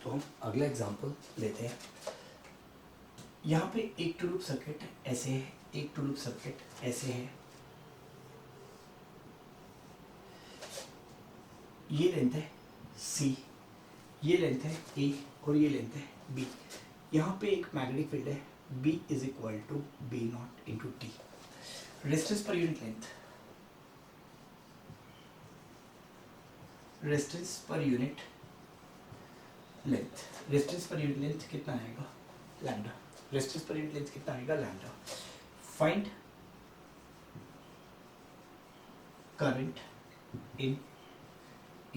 Speaker 1: तो हम अगला एग्जांपल लेते हैं। यहाँ पे एक टू लूप सर्किट ऐसे है, एक टू लूप सर्किट ऐसे है। ये लेंथ है C, ये लेंथ है A और ये लेंथ है B। यहाँ पे एक मैग्नेटिक फील्ड है B is equal to B0 इंटू T। Resistance per unit length, resistance per unit length, resistance per unit length कितना आएगा lambda, resistance per unit length कितना आएगा lambda. Find current in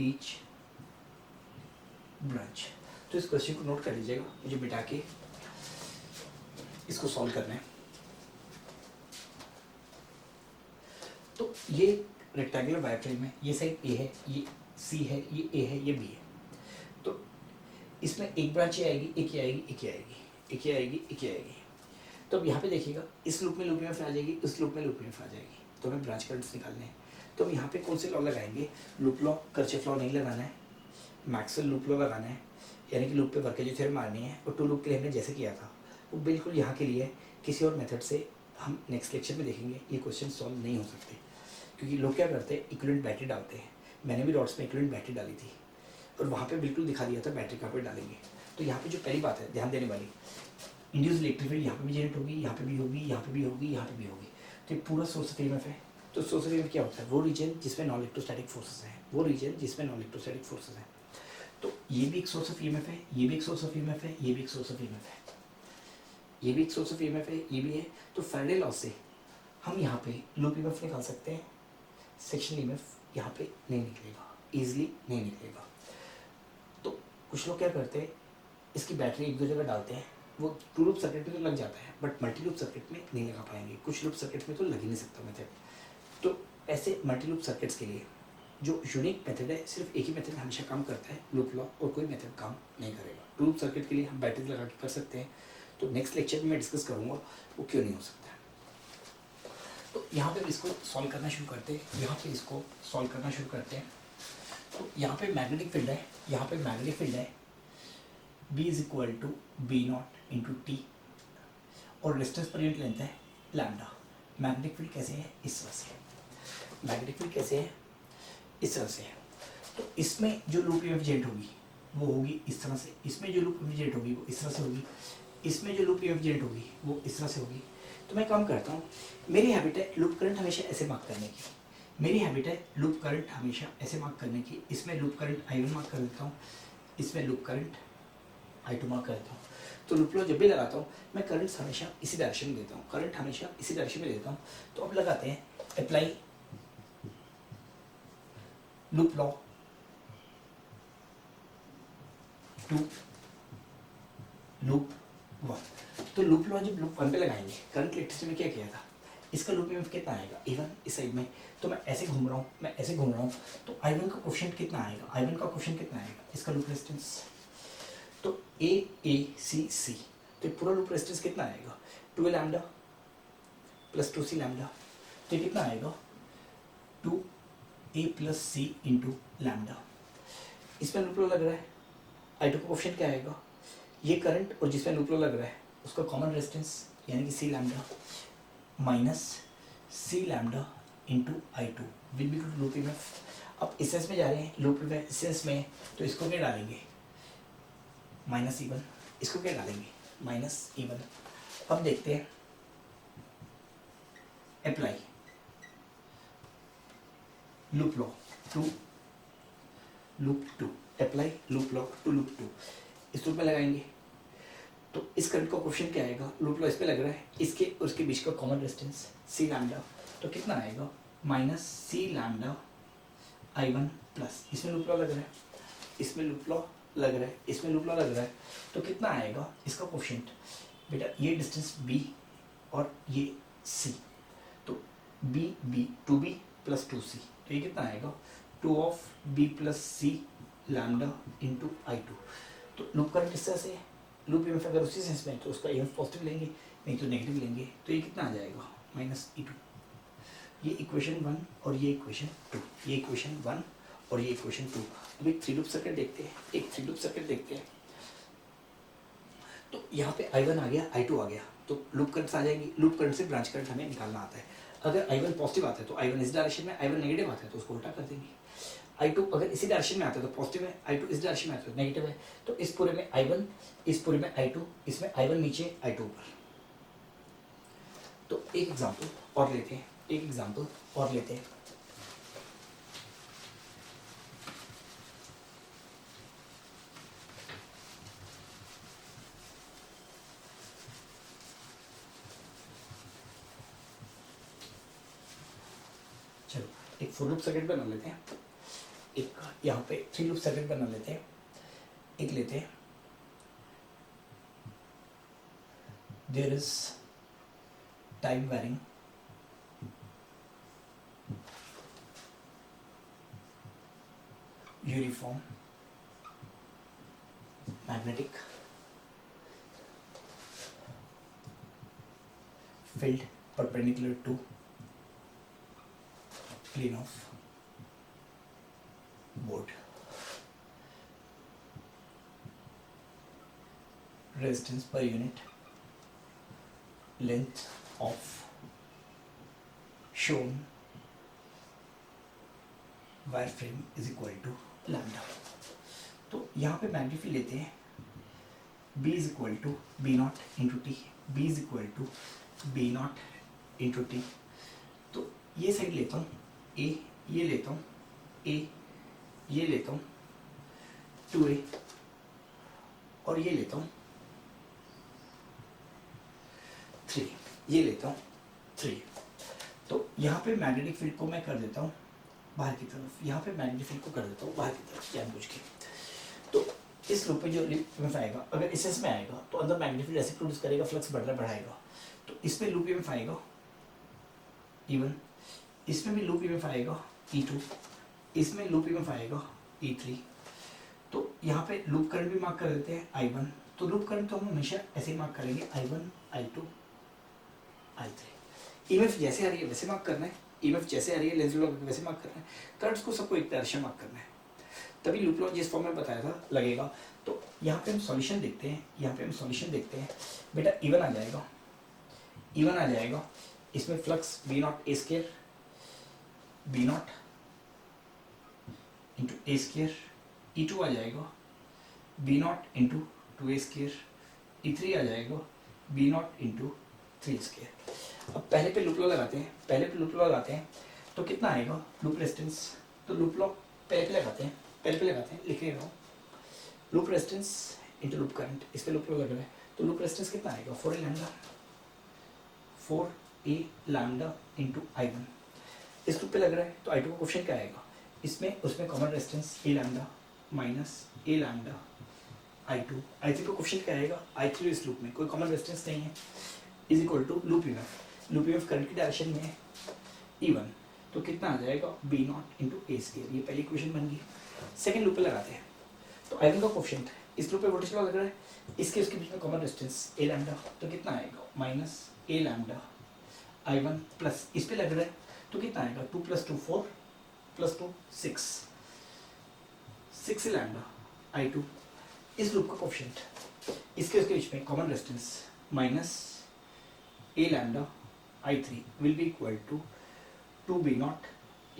Speaker 1: each branch. तो इस question को note कर लीजिएगा, मुझे मिटा के इसको सॉल्व करना है। तो ये रेक्टेंगुलर वायरफ्रेम है, ये साइड A है, ये C है, ये A है, ये B है। तो इसमें एक ब्रांच ये आएगी, एक ये आएगी, एक ये आएगी, एक ये आएगी, एक ये आएगी। तो अब यहाँ पे देखिएगा इस लूप में ईएमएफ आ जाएगी, इस लूप में ईएमएफ आ जाएगी। तो हमें ब्रांच करंट्स निकालने हैं। तो हम यहाँ पे कौन से लॉ लगाएंगे, लूप लॉ, कर्चफ लॉ नहीं लगाना है, मैक्सवेल लूप लॉ लगाना है, यानी कि लूप पे वर्केज थ्योरम मारनी है। और टू लूप के लिए हमने जैसे किया था वो बिल्कुल यहाँ के लिए किसी और मेथड से हम नेक्स्ट लेक्चर में देखेंगे। ये क्वेश्चन सॉल्व नहीं हो सकते क्योंकि लोग क्या करते हैं, इक्विवेलेंट बैटरी डालते हैं। मैंने भी डॉट्स में इक्विवेलेंट बैटरी डाली थी, और वहाँ पे बिल्कुल दिखा दिया था बैटरी कहाँ पे डालेंगे। तो यहाँ पे जो पहली बात है ध्यान देने वाली, इंड्यूस इलेक्ट्रिक फील्ड यहाँ पे भी जनरेट होगी, यहाँ पे भी होगी, यहाँ पे भी होगी, यहाँ पे भी होगी। तो ये पूरा सोर्स ऑफ ईएमएफ है। तो सोर्स ऑफ ईएमएफ क्या होता है? वो रीजन जिसमें नॉन इलेक्ट्रोस्टैटिक फोर्सेस हैं, वो रीजन जिसमें नॉन इलेक्ट्रोस्टैटिक फोर्सेस हैं। तो ये भी एक सोर्स ऑफ ईएमएफ है, ये भी एक सोर्स ऑफ ईएमएफ है, ये भी एक सोर्स ऑफ ईएमएफ है, ये भी एक सोर्स ऑफ ईएमएफ है, ये भी है। तो फैराडे लॉ से हम यहाँ पे लूप ईएमएफ निकाल सकते हैं। सेक्शन ईएमएफ यहाँ पे नहीं निकलेगा, ईजिली नहीं निकलेगा। तो कुछ लोग क्या करते हैं, इसकी बैटरी एक दो जगह डालते हैं, वो टू लूप सर्किट में तो लग जाता है बट मल्टी लूप सर्किट में नहीं लगा पाएंगे। कुछ लूप सर्किट में तो लग ही नहीं सकता मेथड। तो ऐसे मल्टी लूप सर्किट्स के लिए जो यूनिक मेथड है, सिर्फ एक ही मेथड हमेशा काम करता है, लूप लॉ, और कोई मेथड काम नहीं करेगा। टू लूप सर्किट के लिए हम बैटरी लगा के कर सकते हैं। तो नेक्स्ट लेक्चर में मैं डिस्कस करूँगा वो क्यों नहीं हो सकता। तो यहाँ पे इसको सॉल्व करना शुरू करते हैं, यहाँ पे इसको सॉल्व करना शुरू करते हैं। तो यहाँ पे मैग्नेटिक फील्ड है, यहाँ पे मैग्नेटिक फील्ड है B is equal to B naught into T, और डिस्टेंस पर यूनिट लेंथ है लैम्डा। मैग्नेटिक फील्ड कैसे है? इस तरह से। मैग्नेटिक फील्ड कैसे है? इस तरह से है। तो इसमें जो लूप ईएमएफ जनरेट होगी वो होगी इस तरह से, इसमें जो लूप ईएमएफ जनरेट होगी वो इस तरह से होगी, इसमें जो लूप ईएमएफ जनरेट होगी वो इस तरह से होगी। तो मैं काम करता हूँ, मेरी हैबिट है लूप करंट हमेशा ऐसे मार्क करने की, मेरी हैबिट है लूप करंट हमेशा ऐसे मार्क करने की। इसमें लूप करंट I1 मार्क कर देता हूँ, इसमें लूप करंट I2 मार्क कर देता हूँ। तो लूप लॉ जब भी लगाता हूँ मैं करंट हमेशा इसी डायरेक्शन में देता हूँ, करंट हमेशा इसी डायरेक्शन में देता हूँ। तो अब लगाते हैं apply loop law to loop 1। तो लूप लॉ जब लूप 1 पे लगाएंगे, करंट इलेक्ट्रिसिटी में क्या किया था, इसका लूप ईएमएफ कितना आएगा? A1 इस साइड में। तो मैं ऐसे घूम रहा हूँ, मैं ऐसे घूम रहा हूँ, तो I1 का कोफिशिएंट कितना आएगा? I1 का कोफिशिएंट कितना आएगा? इसका लूप रेजिस्टेंस। तो A तो पूरा लूप रेजिस्टेंस कितना आएगा? 2 लैम्डा प्लस 2C लैम्डा। तो कितना आएगा? 2A plus C into lambda. इसमें लूप लॉ लग रहा है, I2 का कोफिशिएंट क्या आएगा? ये करंट और जिसमें लूप लॉ लग रहा है उसका कॉमन रेजिस्टेंस यानी कि C lambda minus C lambda into I2 will be to loop EMF. अब इस सेंस में जा रहे हैं, लूप ईएमएफ इस सेंस में, तो इसको क्या डालेंगे? Minus E1। इसको क्या डालेंगे? Minus E1। अब देखते हैं apply loop law to loop 2, apply loop law to loop 2। इस लूप में लगाएंगे तो इस करंट का कोफिशिएंट क्या आएगा? लूप लॉ इस पे लग रहा है, इसके और इसके बीच का कॉमन रेजिस्टेंस C लैम्डा। तो कितना आएगा? Minus C lambda I1 plus, इसमें लूप लॉ लग रहा है, इसमें लूप लॉ लग रहा है, इसमें लूप लॉ लग रहा है। तो कितना आएगा इसका कोफिशिएंट? बेटा ये डिस्टेंस B और ये C, तो B 2B प्लस 2C। तो ये कितना आएगा? 2 of B plus C lambda into I2। तो लूप करंट इस तरह से है, लूप ईएमएफ अगर उसी सेंस में तो उसका ईएमएफ पॉजिटिव लेंगे, नहीं तो नेगेटिव लेंगे। तो ये कितना आ जाएगा? Minus E2। ये इक्वेशन 1 और ये इक्वेशन 2, ये इक्वेशन 1 और ये इक्वेशन 2। अब एक थ्री लूप सर्किट देखते हैं, एक थ्री लूप सर्किट देखते हैं। तो यहाँ पे I1 आ गया, I2 आ गया, तो लूप करंट आ जाएंगी। लूप करंट से ब्रांच करंट हमें निकालना आता है। अगर I1 पॉजिटिव आता है तो I1 इस डायरेक्शन में, I1 नेगेटिव आता है तो उसको उल्टा कर देंगे। I2 अगर इसी डायरेक्शन में आता है तो पॉजिटिव है, I2 इस डायरेक्शन में आता है तो नेगेटिव है। तो इस पूरे में I1, इस पूरे में I2, इसमें I1 नीचे I2 ऊपर। तो एक एग्जांपल और लेते हैं, एक एग्जांपल और लेते हैं। चलो एक फोर लूप सर्किट बना लेते हैं, एक यहाँ पे थ्री लूप सर्किट बना लेते हैं। एक लेते हैं, there is time varying uniform magnetic field perpendicular to plane of board. Resistance per unit length of shown wire frame is equal to lambda. तो यहाँ पे मैग्नेटिक फील्ड लेते हैं B is equal to B naught into T, बी is equal to B naught into T. तो ये side लेता हूँ A, ये लेता हूँ A, ये लेता हूँ 2A और ये लेता हूँ 3, ये लेता हूँ 3। तो यहाँ पे मैग्नेटिक फील्ड को मैं कर देता हूँ बाहर की तरफ, यहाँ पे मैग्नेटिक फील्ड को कर देता हूँ बाहर की तरफ जानबूझ के। तो इस लूप पे जो EMF आएगा, अगर इस में आएगा तो अंदर मैग्नेटिक फील्ड ऐसे प्रोड्यूस करेगा, फ्लक्स बढ़ाएगा। तो इसमें लूप EMF आएगा E1, इसमें भी लूप EMF आएगा E2, इसमें लूप EMF आएगा E3। तो यहाँ पे लूप करंट भी मार्क कर देते हैं I1। तो लूप करंट तो हम हमेशा ऐसे ही मार्क करेंगे I1, I2, I3। EMF जैसे आ रही है वैसे मार्क करना है, EMF जैसे आ रही है लेंस लॉ वैसे मार्क करना है, करंट्स को सबको एक डायरेक्शन मार्क करना है, तभी लूप लॉ जिस फॉर्म में बताया था लगेगा। तो यहाँ पे हम सॉल्यूशन देखते हैं, यहाँ पे हम सॉल्यूशन देखते हैं। बेटा E1 आ जाएगा, E1 आ जाएगा, इसमें flux B not A square, B not into A square. E2 आ जाएगा B not into 2A square. E3 आ जाएगा B नॉट इंटू 3 स्क्वायर। अब पहले पे लूप लॉ लगाते हैं, पहले पे लूप लॉ लगाते हैं तो कितना आएगा लूप रेजिस्टेंस। तो लूप लॉ पहले पे लगाते हैं, पहले पे लगाते हैं, लिख रहा हूँ loop resistance into loop current, इस पे लूप लॉ लग रहा है। तो लूप रेजिस्टेंस कितना आएगा 4A lambda, 4A lambda into I1। इस लूप पे लग रहा है तो I2 का क्वेश्चन क्या आएगा, इसमें उसमें common resistance A lambda minus A lambda I2। I3 का क्वेश्चन क्या आएगा, I3 इस लूप में कोई कॉमन रेजिस्टेंस नहीं है, is equal to loop EMF, loop EMF current की डायरेक्शन में है E1। तो कितना आ जाएगा B not into A square. ये पहली इक्वेशन बन गई। सेकंड लूप पे लगाते हैं तो I1 का कोएफिशिएंट, इस लूप पे वोल्टेज लॉ लग रहा है, इसके उसके बीच में कॉमन रेजिस्टेंस A लैम्डा, तो कितना आएगा minus A lambda I1 plus इस पे लग रहा है तो कितना आएगा 2 + 2 4 + 2 6, 6 लैम्डा I2। इस लूप का कोएफिशिएंट, इसके उसके बीच में common resistance minus A lambda I3 will be equal to 2B naught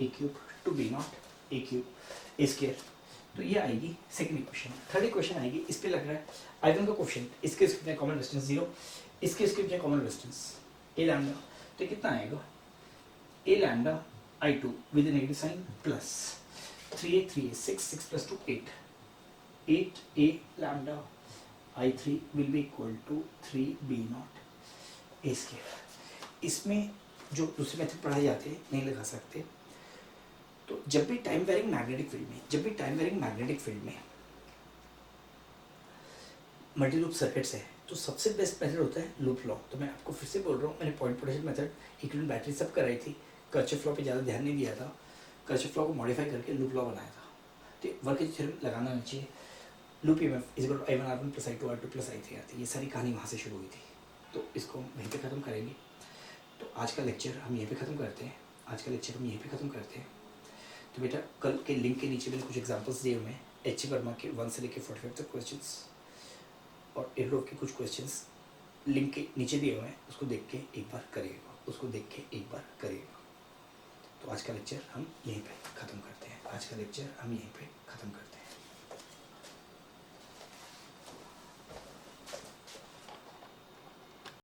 Speaker 1: A cube, 2B naught A cube A square. तो ये आएगी सेकंड इक्वेशन। थर्ड इक्वेशन आएगी, इस पे लग रहा है I1 का कोएफिशिएंट, इसके उसके बीच कॉमन रेजिस्टेंस 0, इसके उसके बीच कॉमन रेजिस्टेंस A लैम्डा। तो कितना आएगा A lambda I2 with negative sign plus 3A 3A 6 6 + 2 8, 8A lambda I3 will be equal to 3B naught A square. इसमें जो दूसरे मेथड पढ़ाए जाते हैं नहीं लगा सकते। तो जब भी टाइम वेरिंग मैग्नेटिक फील्ड में मल्टी लूप सर्किट्स है तो सबसे बेस्ट मेथड होता है लूप लॉ। तो मैं आपको फिर से बोल रहा हूँ, मैंने point potential method, equivalent battery सब कराई थी, कर्चॉफ लॉ पे ज़्यादा ध्यान नहीं दिया था, कर्चॉफ लॉ को मॉडिफाई करके लूप लॉ बनाया था। तो वर्क थ्योरम लगाना नहीं चाहिए। Loop EMF is equal to I1 R1 + I2 R2 + I3 आती है, ये सारी कहानी वहाँ से शुरू हुई थी। तो इसको वहीं पे ख़त्म करेंगे। तो आज का लेक्चर हम यहीं पे ख़त्म करते हैं। तो बेटा कल के लिंक के नीचे मैंने कुछ एग्जांपल्स दिए हुए हैं, H. वर्मा के 1 से लेकर 45 तक क्वेश्चंस और एयरड्रॉप के कुछ क्वेश्चंस लिंक के नीचे दिए हुए हैं, उसको देख के एक बार करिएगा। तो आज का लेक्चर हम यहीं पे ख़त्म करते हैं।